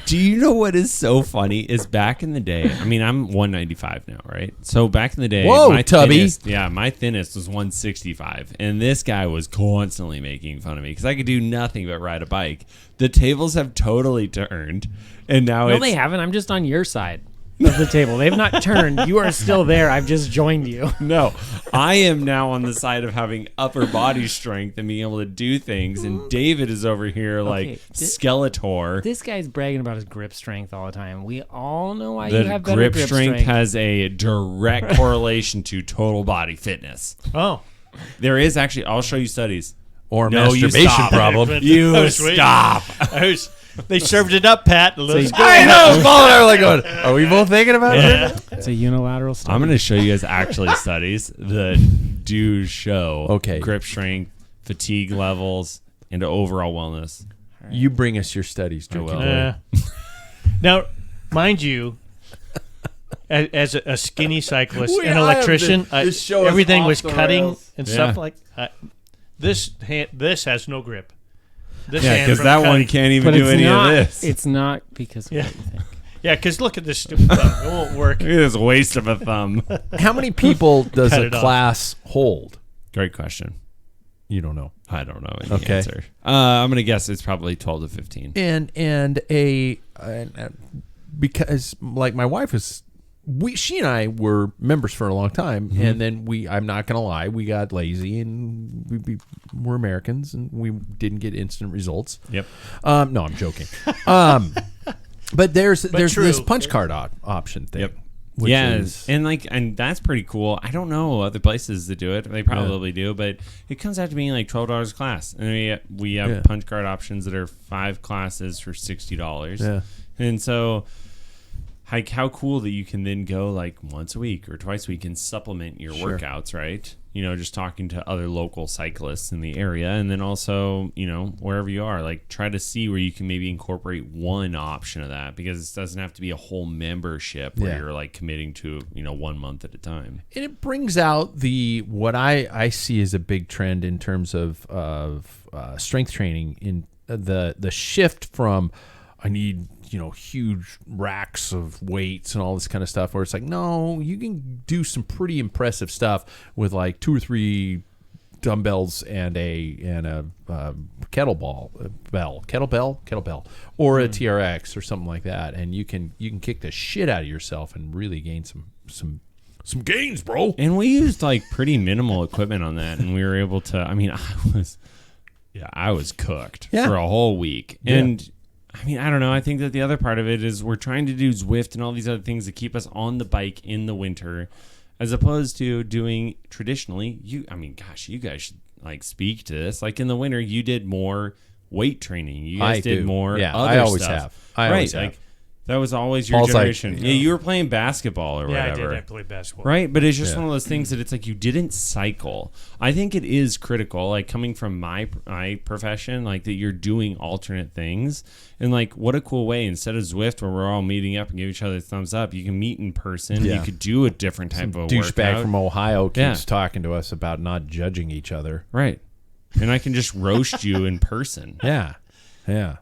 Do you know what is so funny is back in the day, I mean, I'm 195 now, right? So back in the day, my thinnest was 165. And this guy was constantly making fun of me because I could do nothing but ride a bike. The tables have totally turned. And now No, they haven't. I'm just on your side of the table. They've not turned. You are still there. I've just joined you. No, I am now on the side of having upper body strength and being able to do things. And David is over here Skeletor. This guy's bragging about his grip strength all the time. We all know why you have better grip strength has a direct correlation to total body fitness. Oh. There is actually, I'll show you studies. Or masturbation problem. You stop. They served it up, Pat. Let's go. I know. Paul and I were like going, are we both thinking about it? It's a unilateral study. I'm going to show you guys actually studies that do show grip strength, fatigue levels, and overall wellness. Right. You bring us your studies, Joe. Now, mind you, as a skinny cyclist and electrician, everything was cutting and stuff like this. This has no grip. Because that one can't even do any of this. It's not because of what you think. Yeah, because look at this stupid thumb. It won't work. Look at this waste of a thumb. How many people does a class hold? Great question. You don't know. I don't know the answer. I'm going to guess it's probably 12 to 15. And because like my wife was, she and I were members for a long time, and then I'm not gonna lie, we got lazy and we're Americans and we didn't get instant results. Yep. No, I'm joking. But there's this punch card option thing. Yep. And that's pretty cool. I don't know other places that do it. They probably do, but it comes out to being like $12 a class. And we have punch card options that are 5 classes for $60. Yeah. And so, like, how cool that you can then go like once a week or twice a week and supplement your workouts, right? Just talking to other local cyclists in the area, and then also, wherever you are, like try to see where you can maybe incorporate one option of that, because it doesn't have to be a whole membership where you're like committing to, 1 month at a time. And it brings out what I see as a big trend in terms of strength training the shift from I need huge racks of weights and all this kind of stuff, where it's like, no, you can do some pretty impressive stuff with like 2 or 3 dumbbells and a kettlebell, or a TRX or something like that, and you can kick the shit out of yourself and really gain some gains, bro. And we used like pretty minimal equipment on that, and we were able to. I mean, I was cooked for a whole week, and I mean, I don't know. I think that the other part of it is we're trying to do Zwift and all these other things to keep us on the bike in the winter, as opposed to doing traditionally. You guys should like speak to this. Like in the winter, you did more weight training. You guys did more. Yeah, other I always stuff. have. Right, like that was always your Paul's generation. like, yeah, you were playing basketball or whatever. Yeah, I did. I played basketball. Right, but it's just one of those things that it's like you didn't cycle. I think it is critical, like coming from my profession, like that you're doing alternate things. And like, what a cool way, instead of Zwift where we're all meeting up and give each other thumbs up, you can meet in person. Yeah. You could do a different type of douchebag workout. from Ohio keeps talking to us about not judging each other. Right. And I can just roast you in person. Yeah,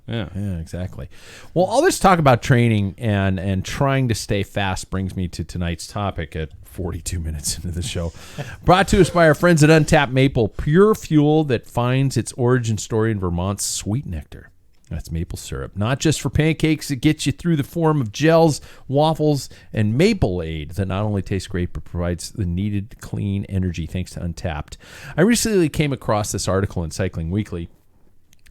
exactly. Well, all this talk about training and trying to stay fast brings me to tonight's topic at 42 minutes into the show. Brought to us by our friends at Untapped Maple, pure fuel that finds its origin story in Vermont's sweet nectar. That's maple syrup. Not just for pancakes, it gets you through the form of gels, waffles, and Maple Aid that not only tastes great but provides the needed clean energy thanks to Untapped. I recently came across this article in Cycling Weekly.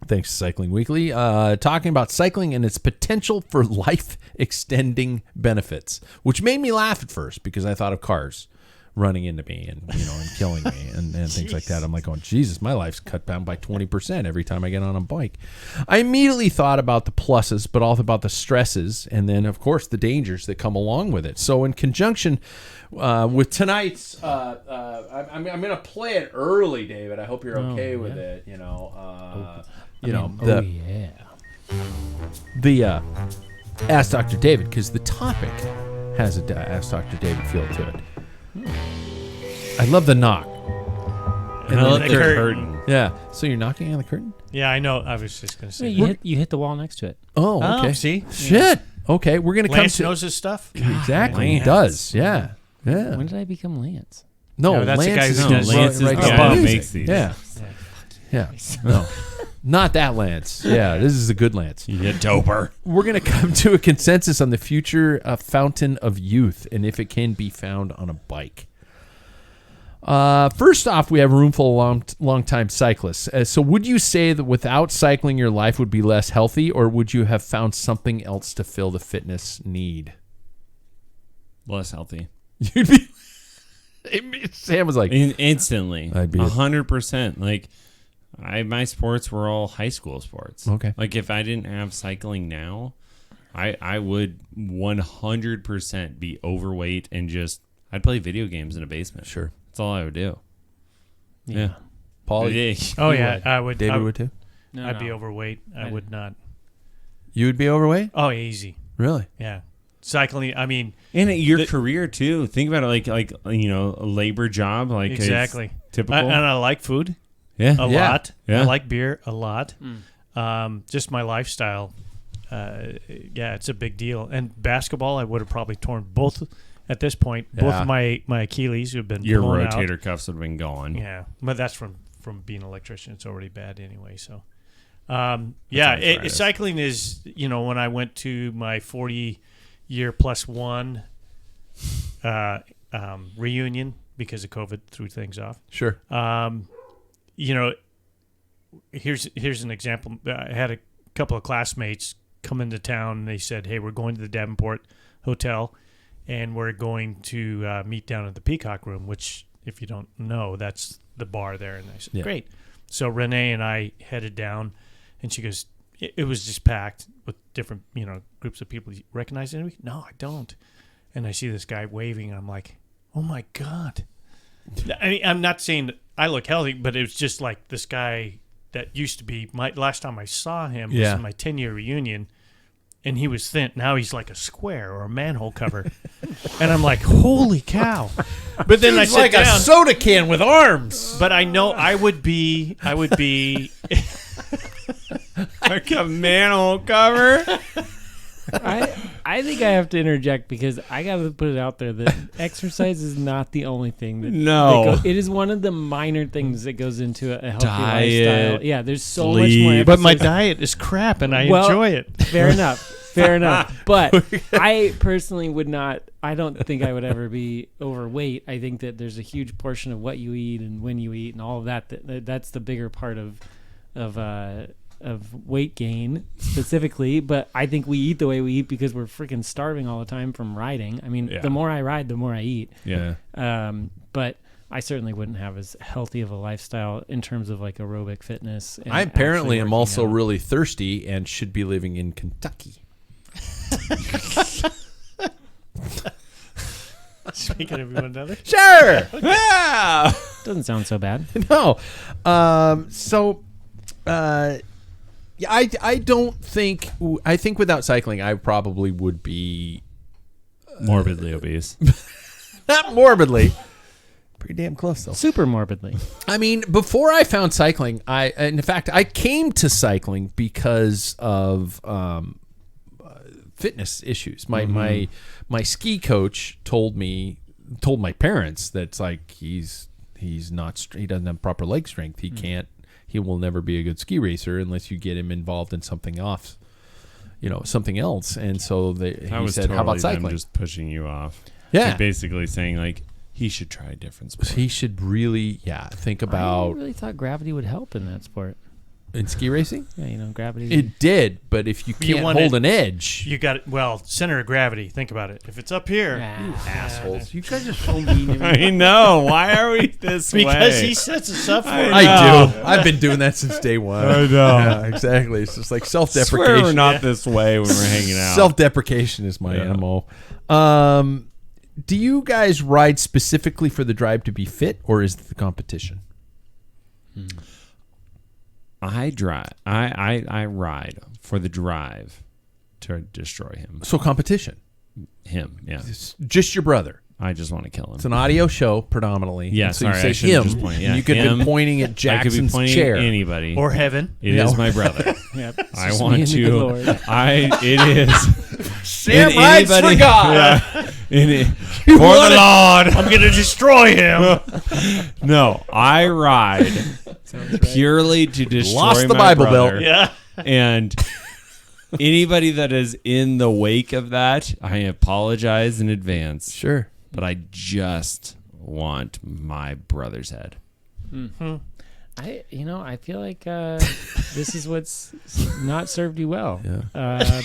Thanks to Cycling Weekly, talking about cycling and its potential for life-extending benefits, which made me laugh at first because I thought of cars running into me and and killing me and things like that. I'm like, oh Jesus, my life's cut down by 20% every time I get on a bike. I immediately thought about the pluses, but also about the stresses, and then of course the dangers that come along with it. So in conjunction with tonight's, I'm going to play it early, David. I hope you're okay with it. The Ask Dr. David, because the topic has a Ask Dr. David feel to it. I love the knock. And I love the curtain. Yeah. So you're knocking on the curtain? Yeah, I know. I was just going to say. You hit the wall next to it. Oh, okay. See? Shit. Okay, we're going to come Lance to... knows his stuff. Exactly. He does. Yeah. Yeah. When did I become Lance? No, that's Lance the guy is who the does Lance is right the guy guy who who makes these. Yeah. No. Not that Lance. Yeah, this is a good Lance. You doper. We're going to come to a consensus on the future fountain of youth and if it can be found on a bike. First off, we have a room full of long-time cyclists. So would you say that without cycling, your life would be less healthy, or would you have found something else to fill the fitness need? Less healthy. You'd be... Sam was like... Instantly. I'd be 100%. Like, my sports were all high school sports. Okay. Like, if I didn't have cycling now, I would 100% be overweight and just... I'd play video games in a basement. Sure. That's all I would do. Yeah. Paul? Oh, yeah. I would. David would too? No, I'd be overweight. I would not. You would be overweight? Oh, easy. Really? Yeah. Cycling, I mean... And your career, too. Think about it like a labor job. Like exactly. Typical. And I like food. Yeah. A lot. Yeah. I like beer a lot. Just my lifestyle. It's a big deal. And basketball, I would have probably torn both... At this point, both of my Achilles have been your blown rotator out. Cuffs would have been gone. Yeah, but that's from being an electrician. It's already bad anyway. So, cycling is, when I went to my 40-year plus one reunion because of COVID, threw things off. Sure. Here's an example. I had a couple of classmates come into town, and they said, "Hey, we're going to the Davenport Hotel, and we're going to meet down at the Peacock Room," which, if you don't know, that's the bar there. And I said, great. So Renee and I headed down, and she goes, it was just packed with different, groups of people. You recognize anybody? No, I don't. And I see this guy waving, and I'm like, oh, my God. I mean, I'm not saying that I look healthy, but it was just like this guy that used to be, last time I saw him was in my 10-year reunion. And he was thin. Now he's like a square or a manhole cover. And I'm like, holy cow. But then I sit like down. a soda can with arms. But I know I would be Like a manhole cover. I think I have to interject because I got to put it out there that exercise is not the only thing. It is one of the minor things that goes into a healthy lifestyle. Yeah, there's so much more emphasis. But my diet is crap, and I enjoy it. Fair enough. But I personally would not. I don't think I would ever be overweight. I think that there's a huge portion of what you eat and when you eat and all of that. That's the bigger part of weight gain specifically, but I think we eat the way we eat because we're freaking starving all the time from riding. I mean, the more I ride, the more I eat. Yeah. But I certainly wouldn't have as healthy of a lifestyle in terms of like aerobic fitness. I apparently am also really thirsty and should be living in Kentucky. Speaking of one another. Sure. Yeah. Doesn't sound so bad. No. Yeah, I don't think. I think without cycling, I probably would be morbidly obese. Not morbidly. Pretty damn close though. Super morbidly. I mean, before I found cycling, in fact I came to cycling because of fitness issues. My ski coach told my parents that it's like he doesn't have proper leg strength. He will never be a good ski racer unless you get him involved in something else. And so he said, "How about cycling?" Just pushing you off. Yeah, like basically saying like he should try a different sport. He should really, think about. I really thought gravity would help in that sport. In ski racing? Yeah, gravity. It did, but if you can't hold an edge, you got it. Well, center of gravity. Think about it. If it's up here, you assholes, you guys are so mean. I know. Why are we this way? Because he sets us up for it. I do. I've been doing that since day one. I know. Yeah, exactly. It's just like self-deprecation. Swear we're not this way when we're hanging out. Self-deprecation is my MO. Do you guys ride specifically for the drive to be fit, or is it the competition? I drive. I ride for the drive to destroy him. So competition. Him, yeah. It's just your brother. I just want to kill him. It's an audio show predominantly. Yeah, so sorry, you say him. just point, yeah, you could have been pointing at Jackson's I could be pointing chair. at anybody or heaven. It is my brother. Yep. I want to. It is. Sam rides for God. Yeah. For the Lord, I'm going to destroy him. No, I ride purely to destroy Lost the my Bible brother. Belt. Yeah. And anybody that is in the wake of that, I apologize in advance. Sure. But I just want my brother's head. Mm-hmm. I feel like this is what's not served you well. Yeah.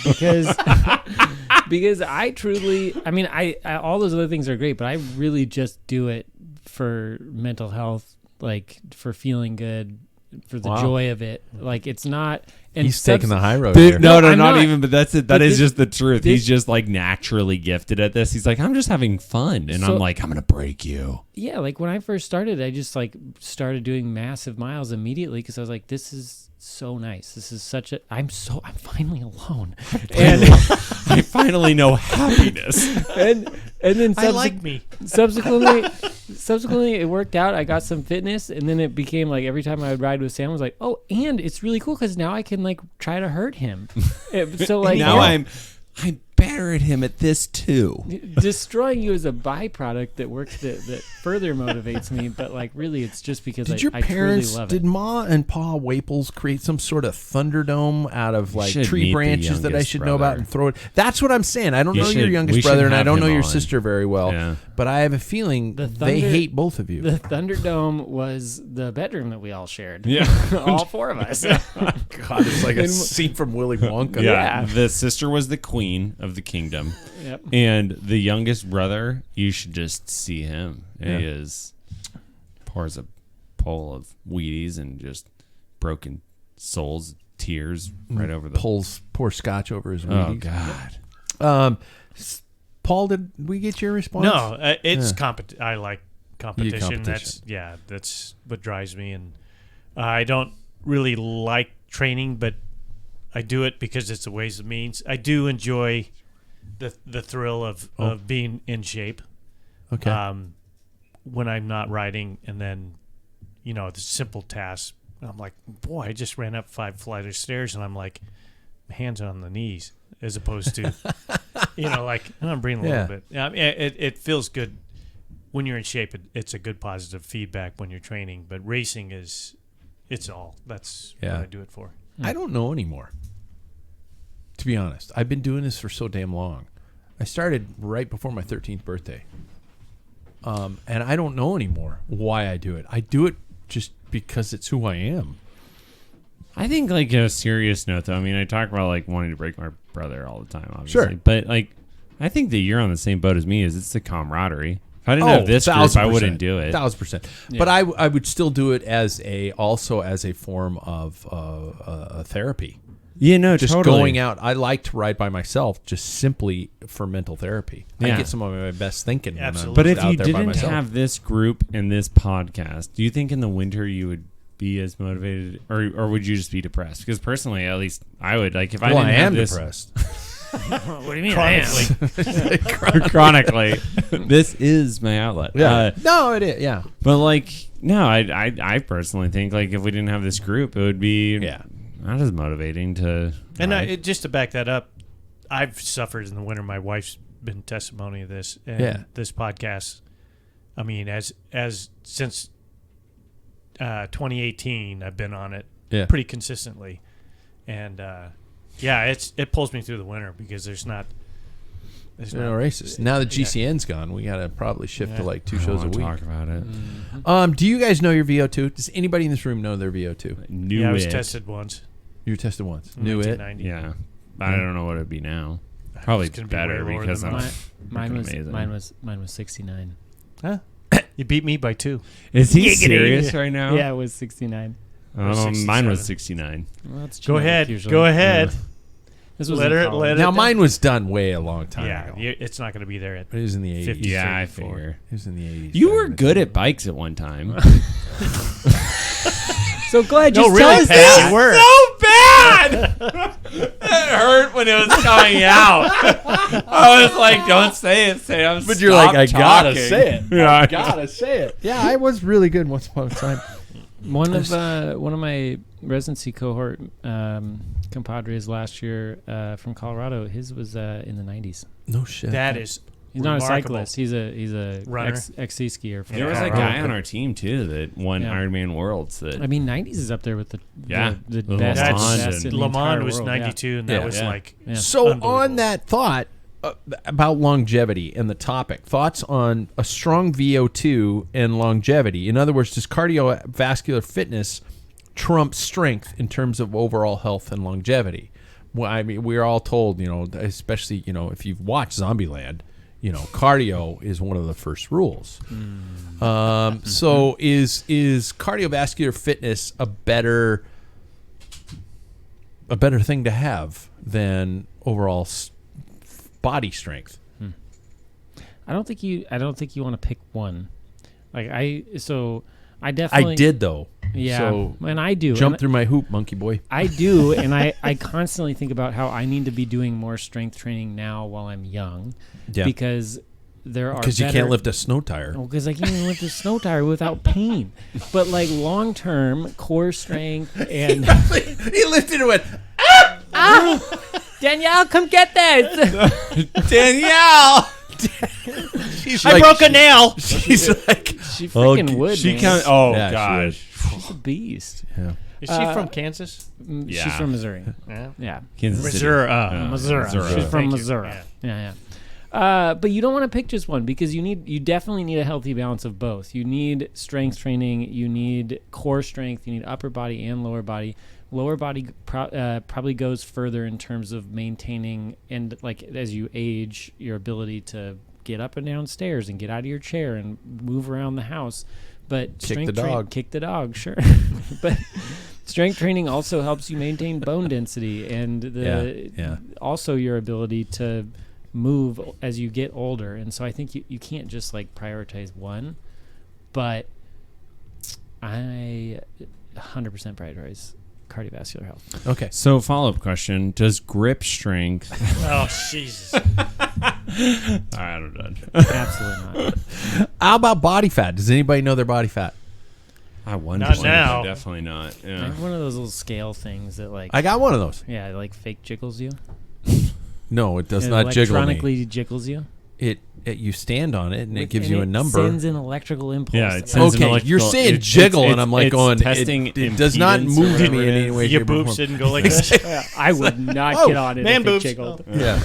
Because I truly, I all those other things are great, but I really just do it for mental health, like for feeling good, for the joy of it. Like it's not. And he's taking the high road here. No, not even. But that's it. That is this, just the truth. He's just like naturally gifted at this. He's like, I'm just having fun, and I'm like, I'm gonna break you. Yeah, like when I first started, I just like started doing massive miles immediately because I was like, this is so nice. This is such a. I'm finally alone, and I finally know happiness. And then I like me. Subsequently, it worked out. I got some fitness, and then it became like every time I would ride with Sam, I was like, oh, and it's really cool because now I can like try to hurt him. So like now I'm better at him at this too. Destroying you is a byproduct that works that further motivates me, but like really it's just because I truly love it. Did Ma and Pa Waples create some sort of Thunderdome out of like tree branches that I should know about and throw it? That's what I'm saying. I don't know your youngest brother and I don't know your sister very well, but I have a feeling they hate both of you. The Thunderdome was the bedroom that we all shared. Yeah. All four of us. God, it's like a scene from Willy Wonka. Yeah. The sister was the queen of the kingdom. Yep. And the youngest brother, you should just see him. He pours a bowl of Wheaties and just broken souls, tears right over the... Pours scotch over his Wheaties. Oh, God. Paul, did we get your response? No, it's I like competition. That's what drives me. And I don't really like training, but I do it because it's a ways and means. I do enjoy the thrill of being in shape. Okay. When I'm not riding, and then the simple tasks And I'm like, boy, I just ran up 5 flights of stairs, and I'm like, hands on the knees, as opposed to, like, and I'm breathing a little bit. I mean, it feels good when you're in shape. It's a good positive feedback when you're training, but racing it's all. That's what I do it for. I don't know anymore, to be honest. I've been doing this for so damn long. I started right before my 13th birthday. And I don't know anymore why I do it. I do it just because it's who I am. I think, like, a serious note, though. I mean, I talk about, like, wanting to break my brother all the time, obviously. Sure. But, like, I think that you're on the same boat as me. It's the camaraderie. If I didn't have this group, I wouldn't do it. 1,000%. Yeah. But I would still do it as a form of therapy. Yeah, no, just totally. Going out. I like to ride by myself just simply for mental therapy. I get some of my best thinking. Absolutely. But if you didn't have this group and this podcast, do you think in the winter you would be as motivated, or would you just be depressed? Because personally, at least I would. Like, if I didn't have this, depressed. What do you mean? Chronically. Chronically, this is my outlet. Yeah. No, it is. Yeah. But, like, no, I personally think, like, if we didn't have this group, it would be not as motivating to. And just to back that up, I've suffered in the winter. My wife's been testimony of this. And this podcast, I mean, as since 2018, I've been on it pretty consistently, and it pulls me through the winter because there's no races. Now that GCN's gone, we gotta probably shift to like 2 shows a week. Talk about it. Mm-hmm. Do you guys know your VO2? Does anybody in this room know their VO2? I was tested once. You were tested once. Knew it? Yeah, I don't know what it'd be now. Probably better because mine was 69. Huh? You beat me by 2. Is he serious right now? Yeah, it was 69. Mine was 69. Well, that's Go ahead. usually. Go ahead. This was now mine was done way a long time ago. Yeah, it's not going to be there It was in the 80s. Yeah, I figure. It was in the 80s. You were good at bikes at one time. So go ahead, just tell us that. You were. So bad! It hurt when it was coming out. I was like, don't say it, Sam. But you're like, I gotta say it. Yeah, I gotta say it. Yeah, I was really good once upon a time. One of my residency cohort compadres last year from Colorado, his was in the 90s. No shit. That is He's not a cyclist. He's a runner, XC skier. There was a guy on our team too that won Ironman Worlds. That I mean, 90s is up there with the the best. Le Mans was 92, and that was like so. On that thought about longevity and the topic, thoughts on a strong VO2 and longevity. In other words, does cardiovascular fitness trump strength in terms of overall health and longevity? Well, I mean, we're all told, especially if you've watched Zombieland. Cardio is one of the first rules. So is cardiovascular fitness a better thing to have than overall body strength? I don't think you want to pick one. I definitely did though. Yeah, so and I do. Jump through my hoop, monkey boy. I do, and I constantly think about how I need to be doing more strength training now while I'm young. Yeah. Because you can't lift a snow tire. Well, because I can't even lift a snow tire without pain. But like long term core strength and he lifted it and went, Danielle, come get this. Danielle. I broke a nail. She's like, she freaking would. She can. Oh yeah, gosh, she's a beast. Yeah. Is she from Kansas? Yeah. She's from Missouri. Yeah. Kansas Missouri. Missouri. She's from Missouri. Yeah. But you don't want to pick just one because you definitely need a healthy balance of both. You need strength training. You need core strength. You need upper body and lower body. Lower body probably goes further in terms of maintaining and like as you age, your ability to get up and down stairs and get out of your chair and move around the house. But kick the dog, sure. But strength training also helps you maintain bone density and also your ability to move as you get older. And so I think you can't just like prioritize one, but I 100% prioritize cardiovascular health. Okay. So follow-up question, does grip strength Oh Jesus. All right, I'm done. Absolutely not. How about body fat? Does anybody know their body fat? I wonder. Not now. Definitely not. I Yeah. have one of those little scale things that like I got one of those. yeah, like fake jiggles you. No, it does not jiggle me. Electronically jiggles you. It you stand on it and it gives you a number. Sends an electrical impulse. Yeah, it sends an Okay, electrical- you're saying it's- jiggle, it's- and I'm like it's going. testing It does not impedance or move whatever me it in any is. way. Your shape, or boobs form. didn't go like this. I would not Oh, get on it man if boobs. it jiggled. Yeah.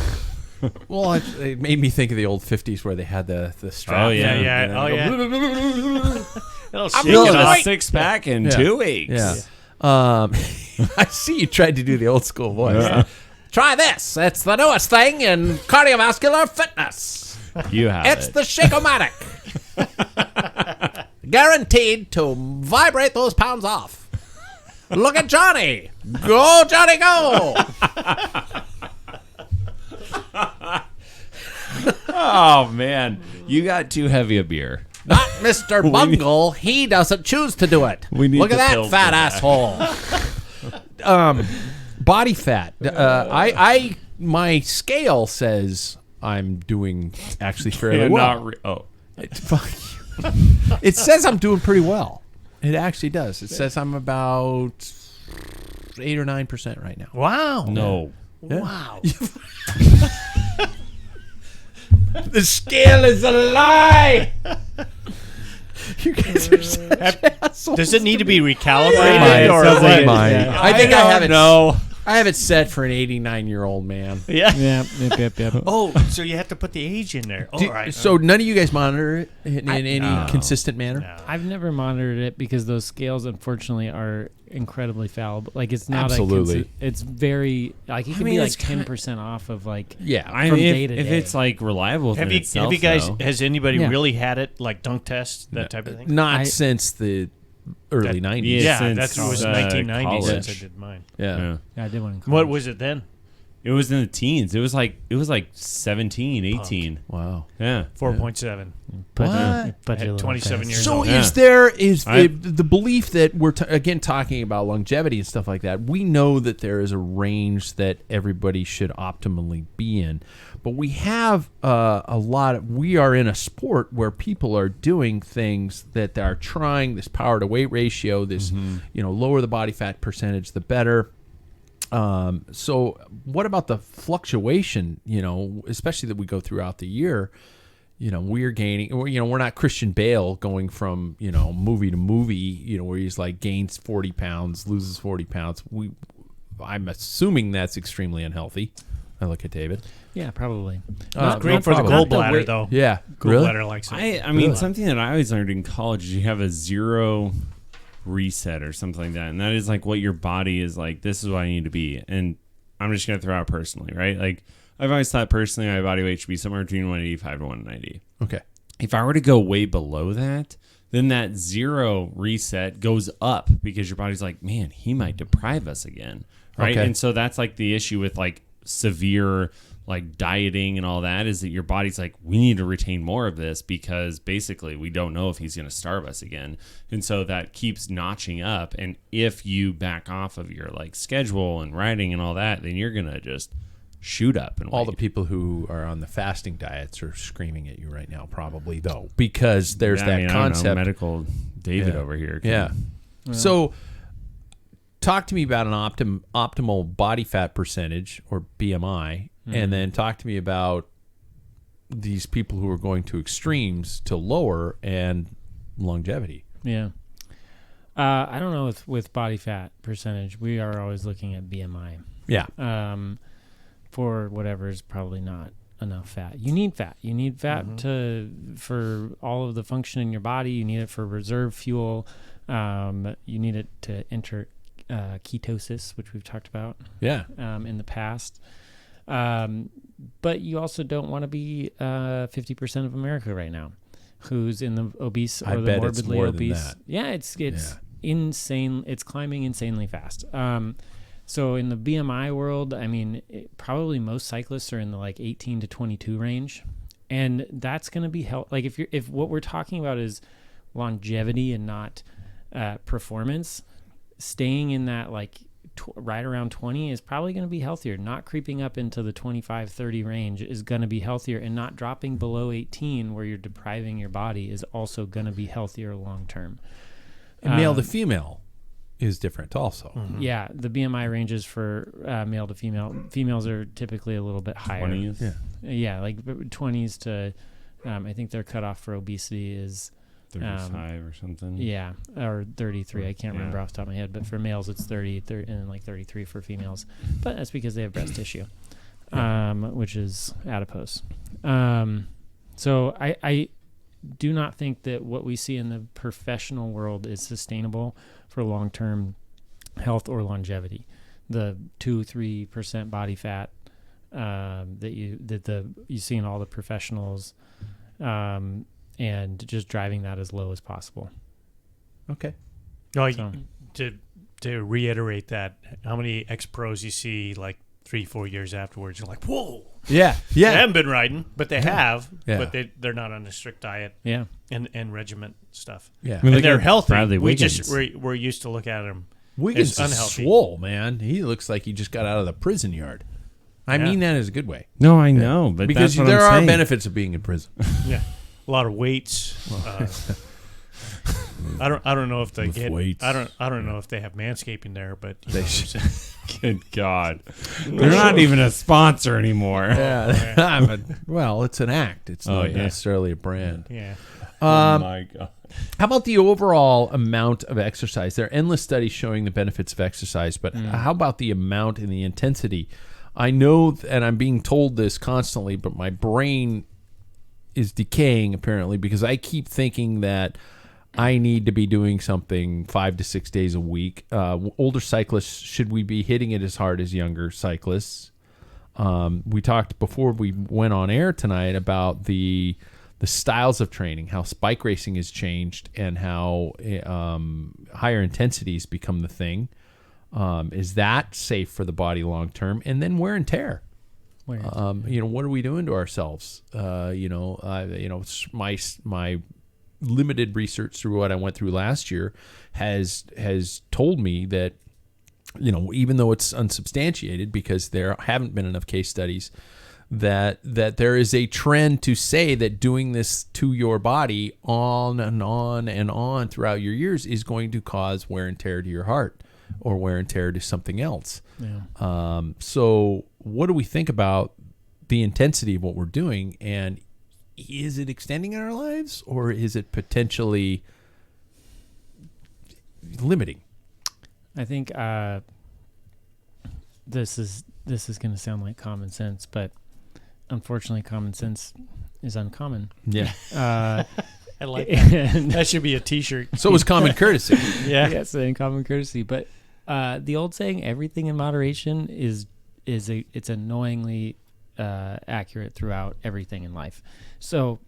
Well, it made me think of the old '50s where they had the strap. Oh, yeah. Yeah. Oh yeah. That'll shake You'll it get a off. 6-pack in Yeah. 2 weeks. Yeah. I see you tried to do the old school voice. Yeah. Try this. It's the newest thing in cardiovascular fitness. You have It's it. the Shake-O-Matic. Guaranteed to vibrate those pounds off. Look at Johnny. Go, Johnny, go. Oh, man. You got too heavy a beer. Not Mr. Bungle. He doesn't choose to do it. We need Look at the that pill fat for that. asshole. Body fat. My scale says I'm doing actually fairly Yeah, well. oh. Fuck you. It says I'm doing pretty well. It actually does. It says I'm about 8 or 9% right now. Wow. No. Wow. The scale is a lie. You guys are such assholes. Does it need to be Mine. recalibrated or Sounds like what? mine. Yeah. I think I have it. No. I have it set for an 89-year-old man. Yeah. Yep. Oh, so you have to put the age in there. All right. So none of you guys monitor it in any No. consistent manner? No. I've never monitored it because those scales, unfortunately, are incredibly fallible. Like it's not Absolutely. it's very like you can mean, be like it's kinda- 10% off of like Yeah. I From mean, day to if day. it's like reliable Have within you itself, guys? though. Has anybody Yeah. really had it like dunk test that type of thing? Not I- since the early That- 90s. Yeah, Yeah, since, that's it was uh, 1990 since I college. did mine. Yeah. Yeah. yeah, I did one in college. What was it then? It was in the teens. It was like 17, 18. Wow. Yeah. 4.7. Put What? put your At little 27 face. years So old. is Yeah. there I- the belief that we're again talking about longevity and stuff like that? We know that there is a range that everybody should optimally be in, but we have a lot of. We are in a sport where people are doing things that are trying this power to weight ratio. This lower the body fat percentage, the better. So what about the fluctuation? Especially that we go throughout the year. We're gaining. We're not Christian Bale going from movie to movie. Where he's like gains 40 pounds, loses 40 pounds. I'm assuming that's extremely unhealthy. I look at David. Yeah, probably. Not great for the probably. gallbladder, though. Yeah, really? Gallbladder likes it. I mean, something that I always learned in college is you have a zero reset or something like that. And that is like what your body is like, this is what I need to be. And I'm just going to throw out personally, right? Like, I've always thought personally my body weight should be somewhere between 185 to 190. Okay. If I were to go way below that, then that zero reset goes up because your body's like, man, he might deprive us again. Right. Okay. And so that's like the issue with like severe like dieting and all that is that your body's like, we need to retain more of this because basically we don't know if he's going to starve us again. And so that keeps notching up. And if you back off of your like schedule and writing and all that, then you're going to just shoot up. And All the people who are on the fasting diets are screaming at you right now, probably though, because there's that I don't know, concept. medical David Yeah. over here. Yeah. So, talk to me about an optimal body fat percentage or BMI, and then talk to me about these people who are going to extremes to lower and longevity. Yeah. I don't know with body fat percentage. We are always looking at BMI. Yeah. For whatever is probably not enough fat. You need fat. You need fat for all of the function in your body. You need it for reserve fuel. You need it to enter ketosis, which we've talked about Yeah. in the past. But you also don't want to be 50% of America right now who's in the obese or I the bet it's morbidly more than obese. that. Yeah, it's insane. It's climbing insanely fast. So in the BMI world, I mean, probably most cyclists are in the like 18 to 22 range, and that's going to be like if what we're talking about is longevity and not performance, staying in that like right around 20 is probably going to be healthier. Not creeping up into the 25, 30 range is going to be healthier, and not dropping below 18 where you're depriving your body is also going to be healthier long term. And male to female is different also. Mm-hmm. Yeah, the BMI ranges for male to female. Females are typically a little bit higher. 20s? Yeah, like 20s to, I think their cutoff for obesity is 35 or something. Yeah, or 33. I can't remember off the top of my head. But for males, it's 30 and like 33 for females. But that's because they have breast tissue, which is adipose. So I do not think that what we see in the professional world is sustainable for long-term health or longevity. The 2-3% body fat that you see in all the professionals, and just driving that as low as possible. Okay. No, to reiterate that, how many ex-pros you see like 3-4 years afterwards, you're like, whoa. Yeah. They haven't been riding, but they have. Yeah. But they're not on a strict diet. Yeah. And regiment stuff. Yeah. And they're healthy. Bradley We're used to look at them. Wiggins It's is unhealthy. swole, man. He looks like he just got out of the prison yard. I mean that as a good way. No, I know, but Because that's what there I'm are saying. benefits of being in prison. Yeah. A lot of weights. I don't know if they With get. weights. I don't know if they have manscaping there, but They should. Good God. They're not even a sponsor anymore. Yeah. Well, it's an act. It's not necessarily a brand. yeah. Oh, my God. How about the overall amount of exercise? There are endless studies showing the benefits of exercise, but how about the amount and the intensity? I know, and I'm being told this constantly, but my brain is decaying apparently because I keep thinking that I need to be doing something 5 to 6 days a week. Older cyclists, should we be hitting it as hard as younger cyclists? We talked before we went on air tonight about the styles of training, how bike racing has changed, and how higher intensities become the thing. Is that safe for the body long term? And then wear and tear. What are we doing to ourselves? My limited research through what I went through last year has told me that, even though it's unsubstantiated because there haven't been enough case studies, that there is a trend to say that doing this to your body on and on and on throughout your years is going to cause wear and tear to your heart or wear and tear to something else. Yeah. So what do we think about the intensity of what we're doing, and is it extending our lives or is it potentially limiting? I think this is going to sound like common sense, but unfortunately, common sense is uncommon. Yeah. I like that. That should be a T-shirt. So is common courtesy. Yeah. Yes, and common courtesy. But the old saying, "Everything in moderation," it's annoyingly accurate throughout everything in life. So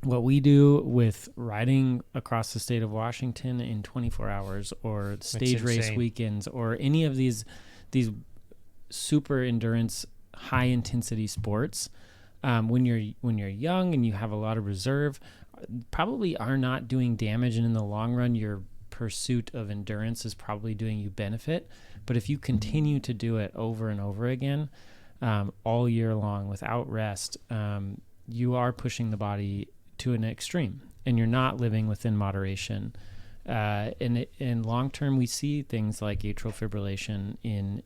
what we do with riding across the state of Washington in 24 hours, or stage race weekends, or any of these super endurance, high intensity sports, when you're young and you have a lot of reserve, probably are not doing damage, and in the long run your pursuit of endurance is probably doing you benefit. But if you continue to do it over and over again, all year long without rest, you are pushing the body to an extreme, and you're not living within moderation. And in long term, we see things like atrial fibrillation in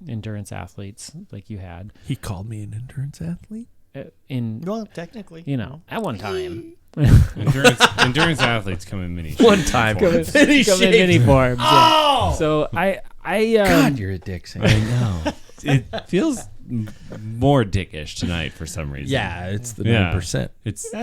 endurance athletes, like you had. He called me an endurance athlete? Well, technically, at one time. Endurance athletes come in mini. One time. Come in mini forms. Oh! Yeah. So I God, you're a dick, Sam. I know. It feels more dickish tonight for some reason. Yeah, it's the 9%. It's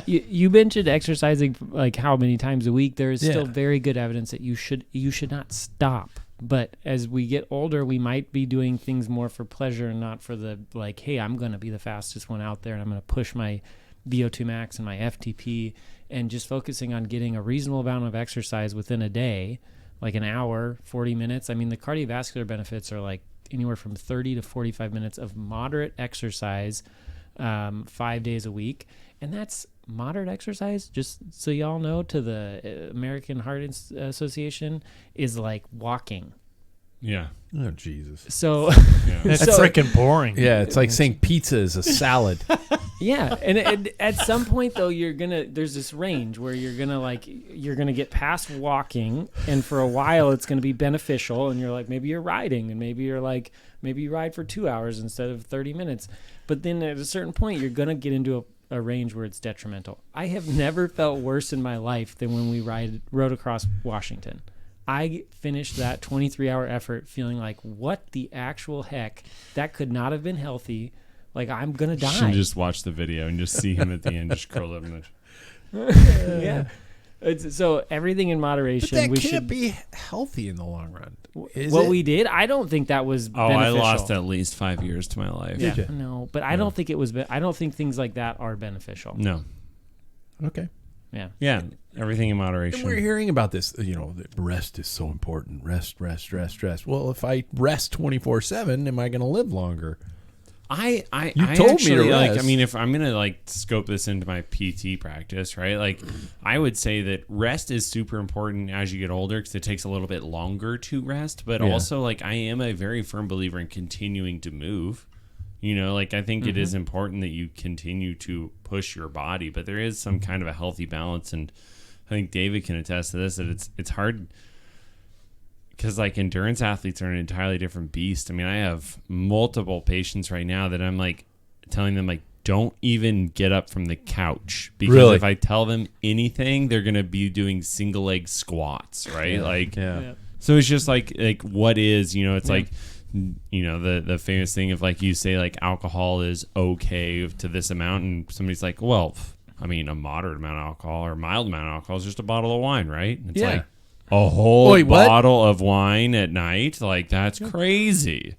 you mentioned exercising like how many times a week. There is still very good evidence that you should not stop. But as we get older, we might be doing things more for pleasure and not for the like, hey, I'm going to be the fastest one out there and I'm going to push my VO2 max and my FTP, and just focusing on getting a reasonable amount of exercise within a day, like an hour, 40 minutes. I mean, the cardiovascular benefits are like anywhere from 30 to 45 minutes of moderate exercise 5 days a week. And that's moderate exercise, just so y'all know, to the American Heart Association, is like walking. yeah. Oh, Jesus. So That's freaking boring. Yeah, it's like saying pizza is a salad. Yeah, and at some point though, there's this range where you're gonna get past walking, and for a while it's gonna be beneficial, and you're like, maybe you're riding, and maybe you ride for 2 hours instead of 30 minutes, but then at a certain point you're gonna get into a range where it's detrimental. I have never felt worse in my life than when we rode across Washington. I finished that 23-hour effort feeling like, what the actual heck? That could not have been healthy. Like, I'm going to die. You should just watch the video and just see him at the end just curled up in yeah. So everything in moderation. But that can't be healthy in the long run. We did? I don't think that was beneficial. I lost at least 5 years to my life. Yeah. No, but I don't think it was. I don't think things like that are beneficial. No. Okay. Yeah. Yeah. Everything in moderation. And we're hearing about this, that rest is so important. Rest. Well, if I rest 24/7, am I going to live longer? I told actually, me to rest. I mean, if I'm gonna scope this into my PT practice, right? Like, I would say that rest is super important as you get older because it takes a little bit longer to rest. But also, I am a very firm believer in continuing to move. I think it is important that you continue to push your body, but there is some kind of a healthy balance, and I think David can attest to this, that it's hard. Because endurance athletes are an entirely different beast. I mean, I have multiple patients right now that I'm telling them don't even get up from the couch, because if I tell them anything, they're gonna be doing single leg squats, right? So it's just what is, it's the famous thing of you say alcohol is okay to this amount, and somebody's like, well, I mean, a moderate amount of alcohol or a mild amount of alcohol is just a bottle of wine, right? It's a whole bottle of wine at night? That's crazy.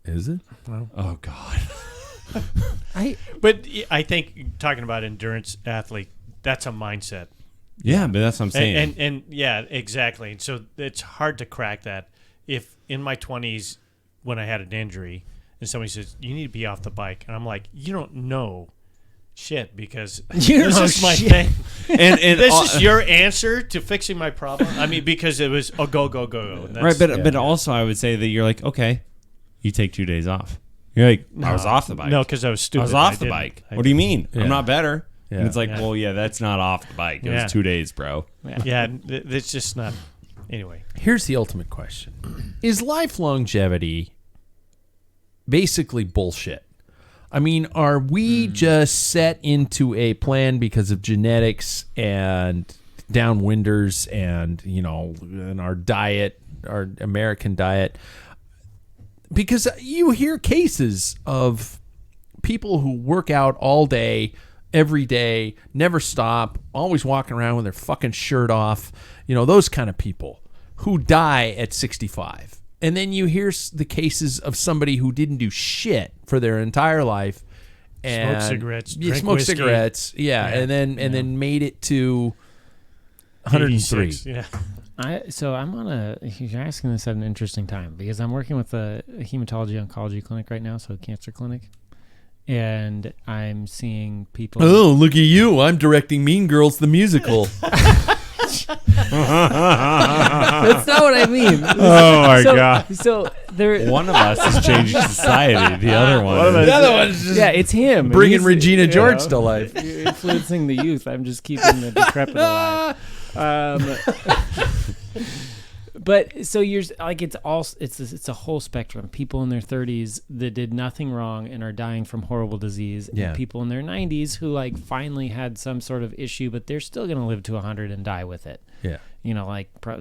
Is it? Wow. Oh, God. But I think talking about endurance athlete, that's a mindset. Yeah, but that's what I'm saying. And yeah, exactly. And so it's hard to crack that. If in my 20s, when I had an injury, and somebody says, you need to be off the bike, and I'm like, you don't know shit, because this is my thing. And this is your answer to fixing my problem. I mean, because it was go. Right, but also I would say that you're okay, you take 2 days off. You're no, I was off the bike. No, because I was stupid. I was off the bike. What do you mean? I'm not better. Yeah. And it's well, yeah, that's not off the bike. It was 2 days, bro. Yeah, it's just not. Anyway. Here's the ultimate question. Is life longevity basically bullshit? I mean, are we just set into a plan because of genetics and downwinders and, and our diet, our American diet? Because you hear cases of people who work out all day, every day, never stop, always walking around with their fucking shirt off, those kind of people who die at 65. And then you hear the cases of somebody who didn't do shit for their entire life, and smoke cigarettes, drink whiskey. cigarettes, and then made it to 103. 86, yeah. You're asking this at an interesting time, because I'm working with a hematology oncology clinic right now, so a cancer clinic, and I'm seeing people. Oh, look at you! I'm directing Mean Girls the musical. That's not what I mean. My God. So one of us is changing society. The other one. The other one's just it's him bringing Regina George to life, influencing the youth. I'm just keeping the decrepit alive. But so you're it's a whole spectrum. People in their 30s that did nothing wrong and are dying from horrible disease. Yeah. And people in their 90s who finally had some sort of issue, but they're still going to live to 100 and die with it. Yeah.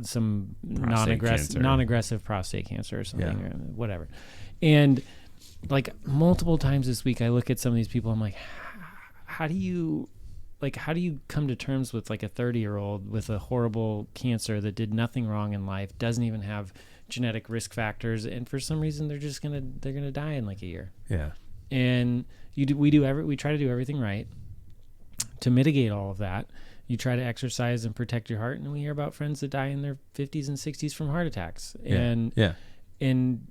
Some Prostate non-aggressive prostate cancer or something, or whatever. And multiple times this week, I look at some of these people. I'm like, how do you come to terms with a 30-year-old with a horrible cancer that did nothing wrong in life, doesn't even have genetic risk factors, and for some reason they're gonna die in a year? Yeah. And we try to do everything right to mitigate all of that. You try to exercise and protect your heart, and we hear about friends that die in their 50s and 60s from heart attacks. And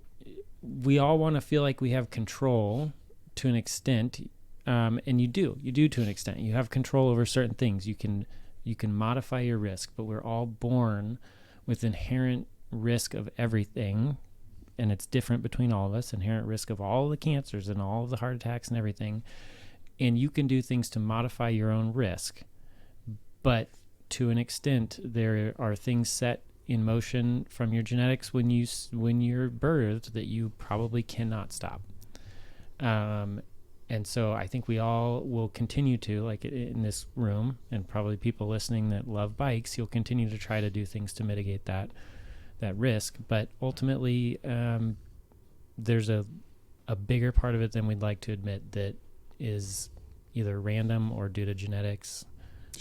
we all want to feel like we have control to an extent. And you do to an extent. You have control over certain things. You can modify your risk, but we're all born with inherent risk of everything, and it's different between all of us. Inherent risk of all the cancers and all of the heart attacks and everything. and you can do things to modify your own risk. But to an extent, there are things set in motion from your genetics when you're birthed that you probably cannot stop. And so I think we all will continue to, like in this room, and probably people listening that love bikes, you'll continue to try to do things to mitigate that risk. But ultimately, there's a bigger part of it than we'd like to admit that is either random or due to genetics.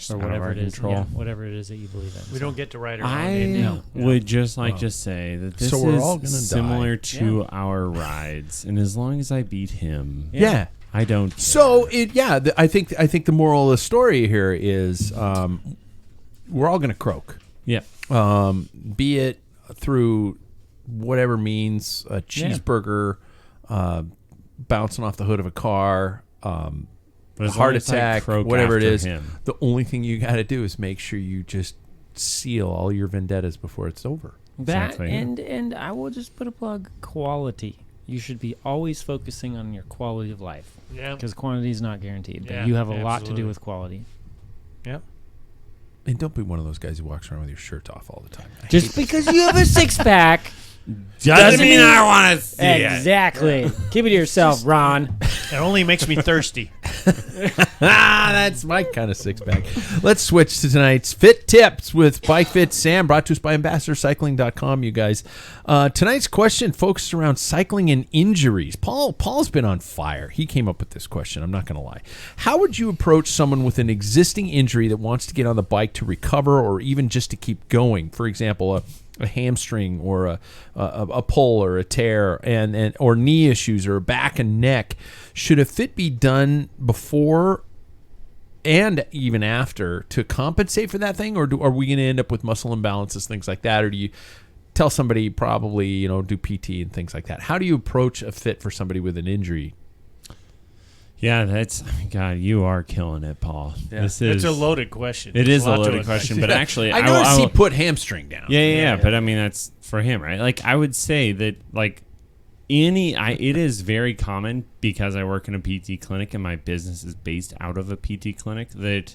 Or whatever it is, whatever it is that you believe in. We don't get to ride around. I would just like to say that this is similar to our rides, and as long as I beat him, I don't care. So I think the moral of the story here is we're all going to croak. Yeah. Be it through whatever means, a cheeseburger, bouncing off the hood of a car, heart attack, whatever it is. The only thing you got to do is make sure you just seal all your vendettas before it's over. Exactly. And I will just put a plug: quality. You should be always focusing on your quality of life. Yeah. Because quantity is not guaranteed, but you have a lot to do with quality. Yep. And don't be one of those guys who walks around with your shirt off all the time. Just because you have a six-pack doesn't mean I want to see it. Exactly. Keep it to yourself, Ron. It only makes me thirsty. That's my kind of six-pack. Let's switch to tonight's Fit Tips with Bike Fit Sam, brought to us by AmbassadorCycling.com, you guys. Tonight's question focused around cycling and injuries. Paul's been on fire. He came up with this question, I'm not going to lie. How would you approach someone with an existing injury that wants to get on the bike to recover or even just to keep going? For example, a hamstring or a pull or a tear and or knee issues or back and neck. Should a fit be done before and even after to compensate for that thing, or are we going to end up with muscle imbalances, things like that, or do you tell somebody probably do PT and things like that? How do you approach a fit for somebody with an injury? Yeah, God, you are killing it, Paul. Yeah. It's a loaded question. It is a loaded question, but actually, I noticed he put hamstring down. Yeah, but I mean that's for him, right? Like I would say that it is very common because I work in a PT clinic and my business is based out of a PT clinic that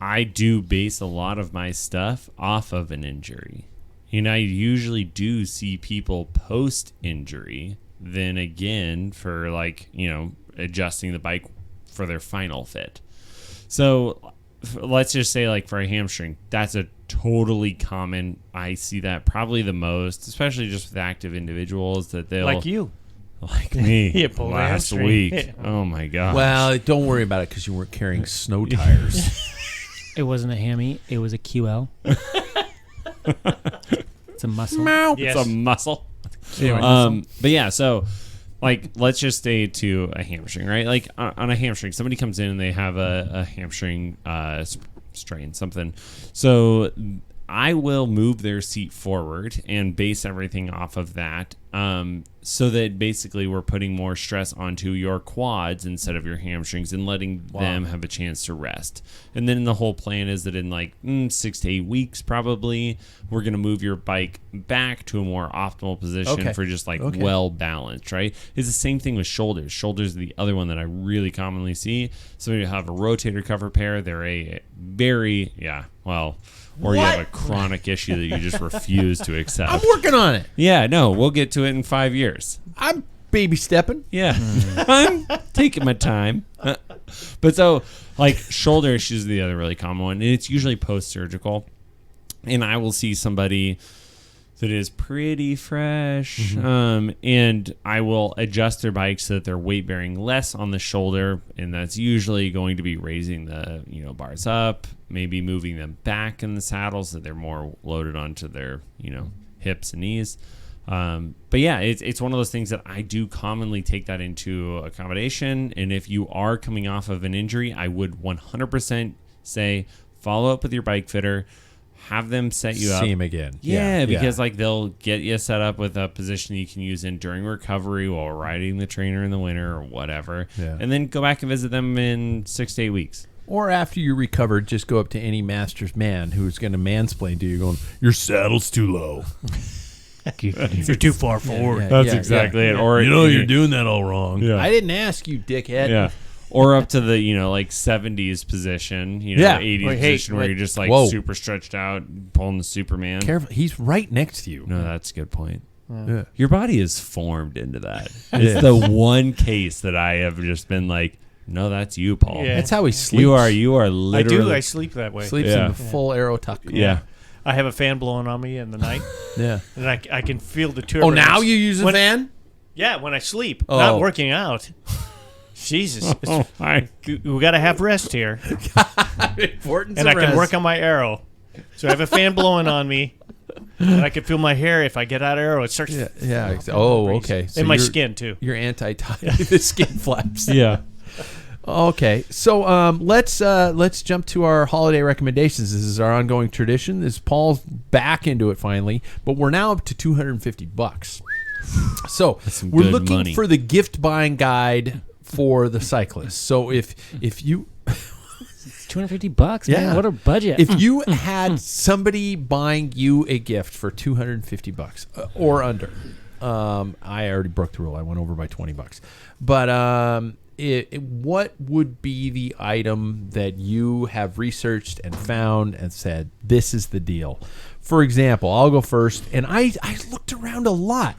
I do base a lot of my stuff off of an injury. I usually do see people post injury, then again for adjusting the bike for their final fit. So let's just say for a hamstring, that's a totally common. I see that probably the most, especially just with active individuals that they'll like me last week. Oh my gosh. Well, don't worry about it because you weren't carrying snow tires. It wasn't a hammy. It was a QL. It's a muscle. Yes. It's a muscle. But yeah, so let's just stay to a hamstring, right? On a hamstring, somebody comes in and they have a hamstring strain, something. So I will move their seat forward and base everything off of that, so that basically we're putting more stress onto your quads instead of your hamstrings and letting them have a chance to rest. And then the whole plan is that in 6 to 8 weeks, probably, we're going to move your bike back to a more optimal position for just well balanced, right? It's the same thing with shoulders. Shoulders are the other one that I really commonly see. Somebody will have a rotator cuff repair. They're a very, or you have a chronic issue that you just refuse to accept. I'm working on it. Yeah, no, we'll get to it in 5 years. I'm baby stepping. Yeah. I'm taking my time. But so, shoulder issues are the other really common one. And it's usually post-surgical. And I will see somebody that is pretty fresh, and I will adjust their bike so that they're weight bearing less on the shoulder, and that's usually going to be raising the bars up, maybe moving them back in the saddle so they're more loaded onto their hips and knees. But yeah, it's one of those things that I do commonly take that into accommodation, and if you are coming off of an injury, I would 100% say follow up with your bike fitter. Have them set you up. See him again. Yeah, because they'll get you set up with a position you can use during recovery while riding the trainer in the winter or whatever. Yeah. And then go back and visit them in 6 to 8 weeks. Or after you recover, just go up to any master's man who's going to mansplain to you going, your saddle's too low. You're too far forward. That's exactly it. Or you're doing that all wrong. Yeah. I didn't ask you, dickhead. Yeah. or up to the, like 70s position, 80s position where you're just like super stretched out, pulling the Superman. Careful, he's right next to you. No, that's a good point. Yeah. Your body is formed into that. It's the one case that I have just been like, no, that's you, Paul. Yeah. That's how he sleeps. You are literally. I sleep that way. Sleeps in the full arrow tuck. Yeah. I have a fan blowing on me in the night. Yeah. And I can feel the turbulence. Oh, now you use a fan? Yeah, when I sleep. Not working out. Jesus. We got to have rest here. Importance and of I rest. can work on my arrow. So I have a fan blowing on me. And I can feel my hair. If I get out of arrow, it starts. Yeah. Oh, okay. So and my skin, too. You're anti-tie. The skin flaps. Yeah. Okay, so let's jump to our holiday recommendations. This is our ongoing tradition. This Paul's back into it finally, but we're now up to $250. So we're looking money. for the gift buying guide for the cyclist. So if you $250, Yeah. man, what a budget. if you had somebody buying you a gift for $250 or under, I already broke the rule. I went over by $20, but what would be the item that you have researched and found and said, this is the deal? For example, I'll go first. And I looked around a lot.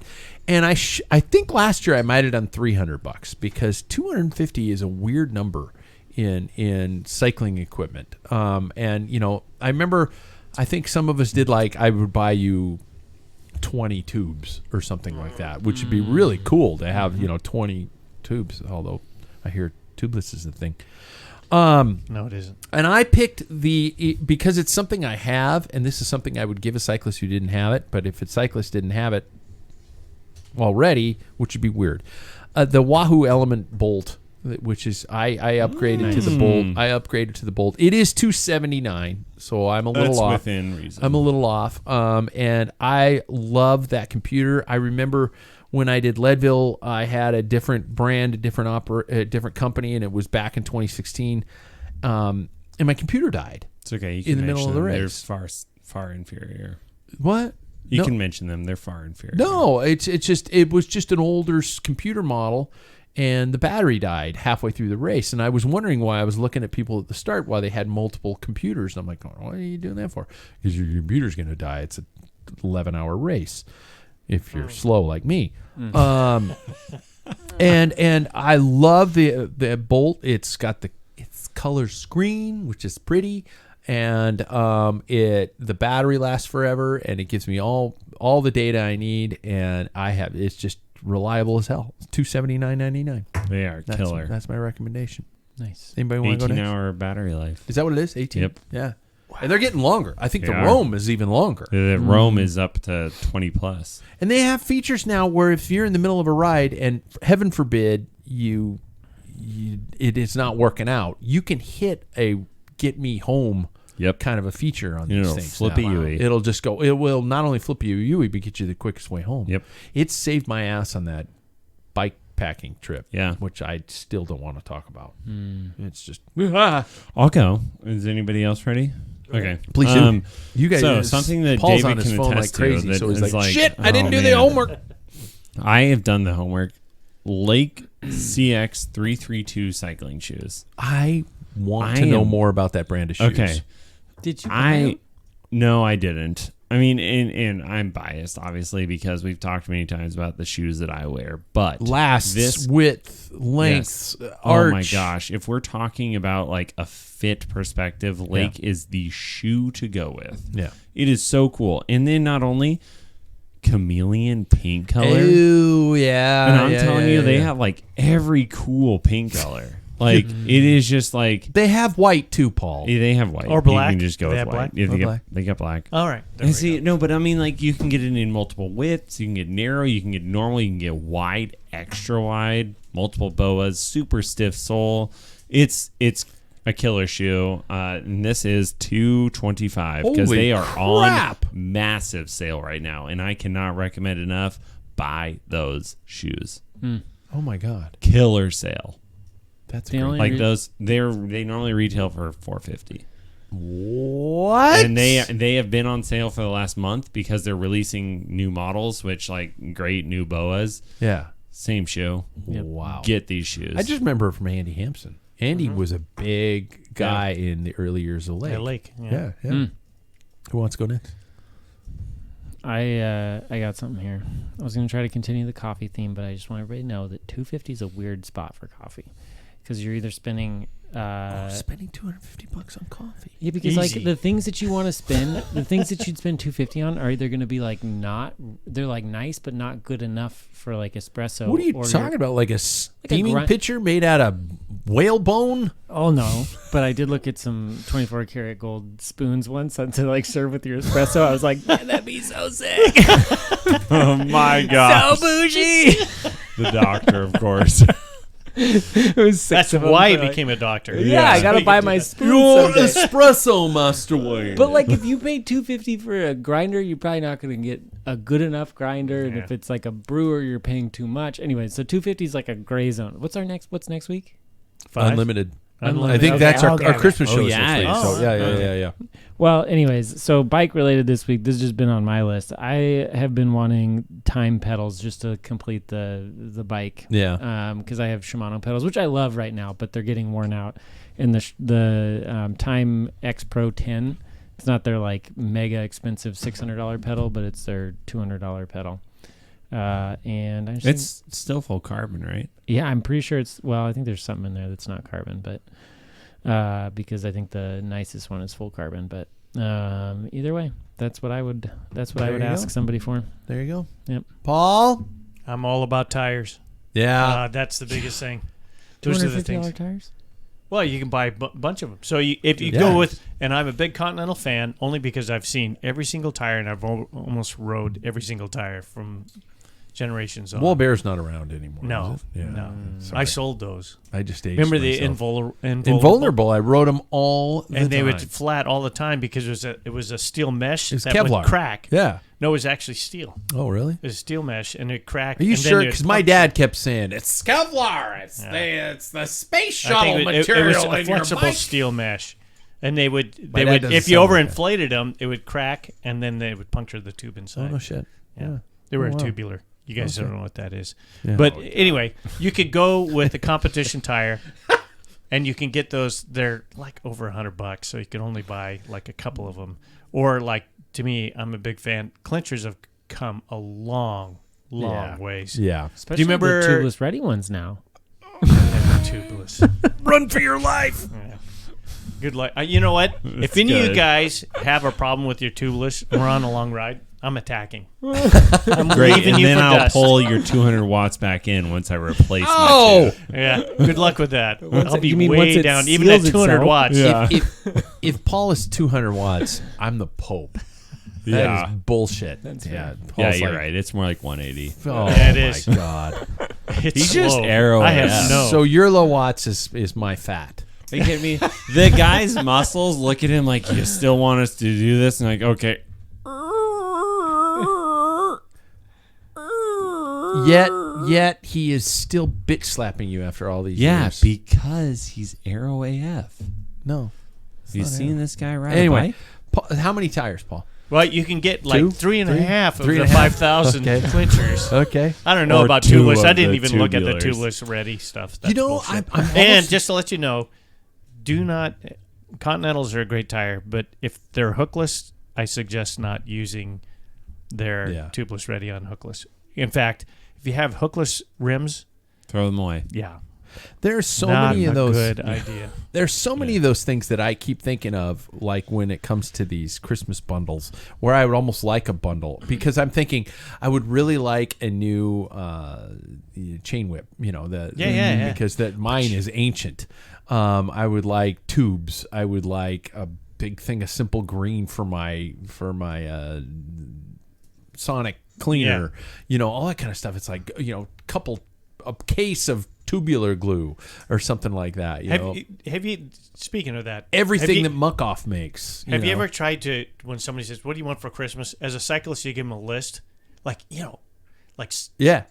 And I think last year I might have done $300 because $250 is a weird number in cycling equipment. And, I remember, I think some of us did I would buy you 20 tubes or something like that, which would be really cool to have, 20 tubes, although I hear tubeless is the thing. No, it isn't. And I picked because it's something I have, and this is something I would give a cyclist who didn't have it, but if a cyclist didn't have it already, which would be weird, the Wahoo Element Bolt, which is I upgraded to the Bolt. I upgraded to the Bolt. It is $279, so I'm a little off. That's within reason. I'm a little off, and I love that computer. I remember when I did Leadville, I had a different brand, a different company, and it was back in 2016. And my computer died. It's okay. You can in the middle of the mention them. race. They're far inferior. What? You can mention them. They're far inferior. No, it was just an older computer model, and the battery died halfway through the race. And I was wondering why. I was looking at people at the start why they had multiple computers. And I'm like, what are you doing that for? Because your computer's going to die. It's an 11-hour race if you're slow like me. And I love the Bolt. It's got it's color screen, which is pretty, and the battery lasts forever, and it gives me all the data I need, and it's just reliable as hell. It's $279.99. They are killer. That's my recommendation. Nice. Anybody want to go next? 18-hour battery life. Is that what it is? 18. Yep. Yeah. Wow. And they're getting longer. I think They the are. Rome is even longer. The Rome is up to 20 plus. And they have features now where if you're in the middle of a ride and heaven forbid it is not working out, you can hit a get me home kind of a feature on these things. Flip a Yui. It'll just go. It will not only flip you a Yui, but get you the quickest way home. Yep. It saved my ass on that bike packing trip. Yeah. Which I still don't want to talk about. It's just. I'll go. Is anybody else ready? Okay. Please do. You guys. So something that Paul's David on his can phone attest like crazy, to. so he's that is like, "Shit, I didn't do the man. homework." I have done the homework. Lake CX 332 cycling shoes. I want to know more about that brand of shoes. Okay. Did you? No, I didn't. I mean, and I'm biased, obviously, because we've talked many times about the shoes that I wear. But lasts, width, length, yes. arch. Oh my gosh! If we're talking about like a fit perspective, Lake is the shoe to go with. Yeah, it is so cool. And then not only chameleon pink color. Ooh, yeah. And I'm telling you, they have like every cool pink color. Like it is just like they have white too, Paul. Yeah, they have white or black. You can just go with have white. Black? Yeah, they got black. All right. And see, no, but I mean, like you can get it in multiple widths. You can get narrow. You can get normal. You can get wide, extra wide, multiple boas, super stiff sole. It's a killer shoe. And this is $225 because they are on massive sale right now, and I cannot recommend enough. Buy those shoes. Oh my god, killer sale. That's the only like those. They normally retail for $450. What? And they have been on sale for the last month because they're releasing new models, which like great new boas. Yeah. Same shoe. Yep. Wow. Get these shoes. I just remember from Andy Hampson. Andy was a big guy in the early years of Lake. Yeah. Who wants to go next? I got something here. I was going to try to continue the coffee theme, but I just want everybody to know that $250 is a weird spot for coffee because you're either spending spending $250 on coffee. Yeah, because like the things that you want to spend, the things that you'd spend $250 on are either going to be like they're like nice but not good enough for like espresso. What are you talking about? Like a steaming pitcher made out of whale bone? Oh no! But I did look at some 24 karat gold spoons once to like serve with your espresso. I was like, man, that'd be so sick. Oh my god! So bougie. The doctor, of course. It was That's why he became a doctor. Yeah, I gotta buy my spoon. Your espresso master Wayne. But like, if you pay $250 for a grinder, you're probably not gonna get a good enough grinder. And if it's like a brewer, you're paying too much. Anyway, so $250 is like a gray zone. What's next week? 5? Unlimited. I think that's our Christmas show. Yeah. Next week, so yeah. Well, anyways, so bike related this week. This has just been on my list. I have been wanting time pedals just to complete the bike. Yeah. Because I have Shimano pedals, which I love right now, but they're getting worn out. And the Time X Pro 10, it's not their like mega expensive $600 pedal, but it's their $200 pedal. And it's still full carbon, right? Yeah, I'm pretty sure it's. Well, I think there's something in there that's not carbon, but because I think the nicest one is full carbon. But either way, that's what I would ask somebody for. There you go. Yep. Paul, I'm all about tires. Yeah, that's the biggest thing. Those are the things. Tires. Well, you can buy a bunch of them. So if you go with, and I'm a big Continental fan, only because I've seen every single tire, and I've almost rode every single tire from generations on. Wall Bear's not around anymore. No, is it? Yeah. No. I sold those. I just aged remember the Invulnerable. I rode them all the time. And they would flat all the time because it was a steel mesh that Kevlar. would crack. Yeah. No, it was actually steel. Oh, really? It was steel mesh, and it cracked. Are you sure? Because my dad kept saying, it's Kevlar. It's the space shuttle material. It was a flexible steel mesh. And they would if you overinflated them, it would crack, and then they would puncture the tube inside. Oh, no shit. Yeah. They were a tubular. You guys don't know what that is. Yeah. But anyway, you could go with a competition tire, and you can get those. They're like over $100, so you can only buy like a couple of them. Or like, to me, I'm a big fan. Clinchers have come a long ways. Yeah. Especially do you remember the tubeless ready ones now? Tubeless. Run for your life. Yeah. Good luck. You know what? If any of you guys have a problem with your tubeless, we're on a long ride. I'm attacking. I'm great, leaving and you then for I'll dust. pull your 200 watts back in once I replace my two. Yeah, good luck with that. I'll be way once it down, even at 200 itself? watts. Yeah. If Paul is 200 watts, I'm the Pope. That is bullshit. Yeah, Paul's you're right. It's more like 180. Oh, Yeah, it is. my God. It's He's slow. just arrow. I have no. So your low watts is my fat. Are you kidding me? The guy's muscles look at him like, you still want us to do this? And like, okay. Yet he is still bitch slapping you after all these Yeah, years. because he's arrow AF. No. Have you seen this guy ride Anyway, a bike? Paul, how many tires, Paul? Well, you can get like Two? 3.5 of Three the and a half. 5,000 Okay. clinchers. Okay. I don't know Or about two tubeless. of I didn't the even look at the tubulars. tubeless ready stuff. That's You know, bullshit. I'm and almost- just to let you know, do not. Continentals are a great tire, but if they're hookless, I suggest not using their tubeless ready on hookless. In fact, if you have hookless rims, Throw them away. yeah, There's so not many of a those. good idea. There's so many of those things that I keep thinking of, like when it comes to these Christmas bundles, where I would almost like a bundle because I'm thinking I would really like a new chain whip. You know, because mine is ancient. I would like tubes. I would like a big thing of Simple Green for my Sonic cleaner. You know, all that kind of stuff. It's like, you know, a case of tubular glue or something like that. Have you speaking of that, everything that Muck-Off makes. Have you ever tried to, when somebody says, "What do you want for Christmas?" As a cyclist, you give them a list, like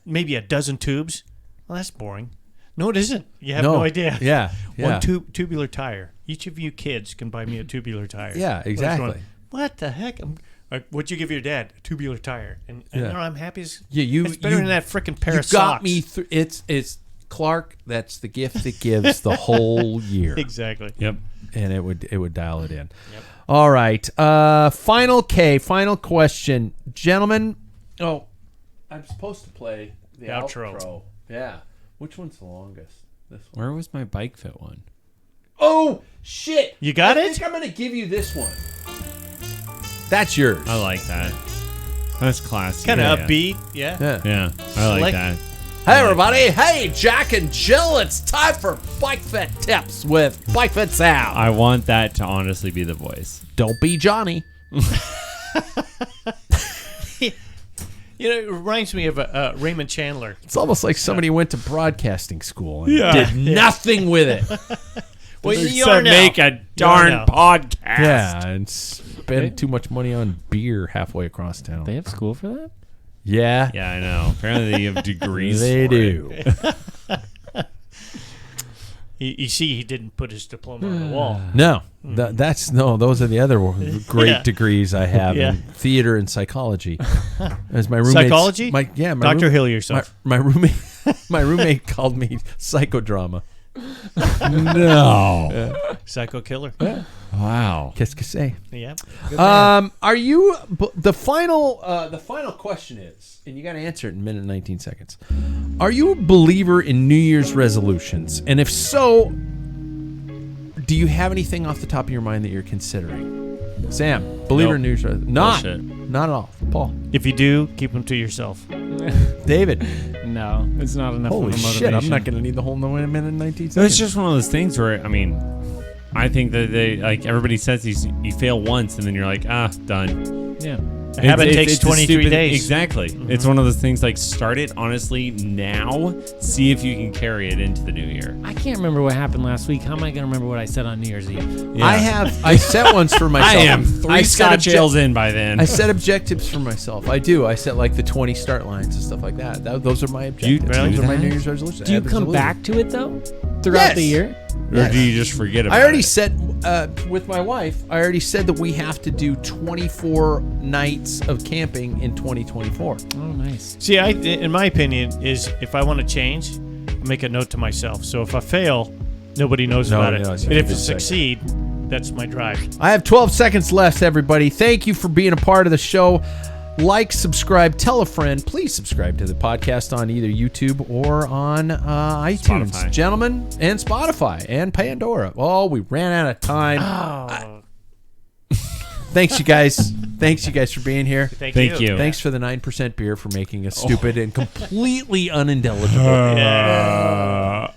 maybe a dozen tubes. Well, that's boring. No, it isn't. You have no idea. Yeah. One tubular tire. Each of you kids can buy me a tubular tire. Yeah, exactly. What the heck? What'd you give your dad? A tubular tire. And you know, I'm happy as... Yeah, it's better than that frickin' pair of socks. socks. It's Clark, that's the gift that gives the whole year. Exactly. Yep. And it would dial it in. Yep. All right. Final question. Gentlemen. Oh, I'm supposed to play the outro. Yeah. Which one's the longest? This one. Where was my bike fit one? Oh, shit. You got it? I think I'm going to give you this one. That's yours. I like that. That's classy. Kind of upbeat. Yeah. Yeah, I like that. Hey, everybody. Hey, Jack and Jill. It's time for Bike Fit Tips with Bike Fit Sam. I want that to honestly be the voice. Don't be Johnny. It reminds me of Raymond Chandler. It's almost like somebody went to broadcasting school and did nothing with it. Well, to make a darn podcast. Yeah, and spend too much money on beer halfway across town. They have school for that? Yeah. Yeah, I know. Apparently they have degrees. They for do. It. You see, he didn't put his diploma on the wall. No, those are the other great degrees I have in theater and psychology. As my roommate, psychology, Dr. Hill yourself. My roommate called me psychodrama. No, psycho killer. Wow. Qu'est-ce que c'est? Yeah. Are you the final question is, and you got to answer it in a minute and 19 seconds. Are you a believer in New Year's resolutions? And if so, do you have anything off the top of your mind that you're considering? Sam, believer in New Year's resolutions? Not at all. Paul, if you do, keep them to yourself. David, no, it's not enough. Holy of a motivation. shit! I'm not going to need the whole minute and 19 seconds. It's just one of those things where I think that they everybody says you fail once and then you're like done. Yeah. A habit takes 23 days. Exactly. Mm-hmm. It's one of those things start it honestly now. See if you can carry it into the new year. I can't remember what happened last week. How am I going to remember what I said on New Year's Eve? Yeah. I set ones for myself. I am 3 Scotch ales in by then. I set objectives for myself. I do. I set the 20 start lines and stuff like that. Those are my objectives. Those are my New Year's resolutions. Do you come back to it though throughout the year? Or do you just forget about it? I already said, with my wife, I already said that we have to do 24 nights of camping in 2024. Oh, nice. See, in my opinion, is if I want to change, I make a note to myself. So if I fail, nobody knows about it. And if I succeed, that's my drive. I have 12 seconds left, everybody. Thank you for being a part of the show. Like, subscribe, tell a friend. Please subscribe to the podcast on either YouTube or on iTunes. Spotify. Gentlemen, and Spotify and Pandora. Oh, we ran out of time. Oh. Thanks, you guys. Thanks, you guys, for being here. Thank you. Thanks for the 9% beer for making us stupid and completely unintelligible. Yeah.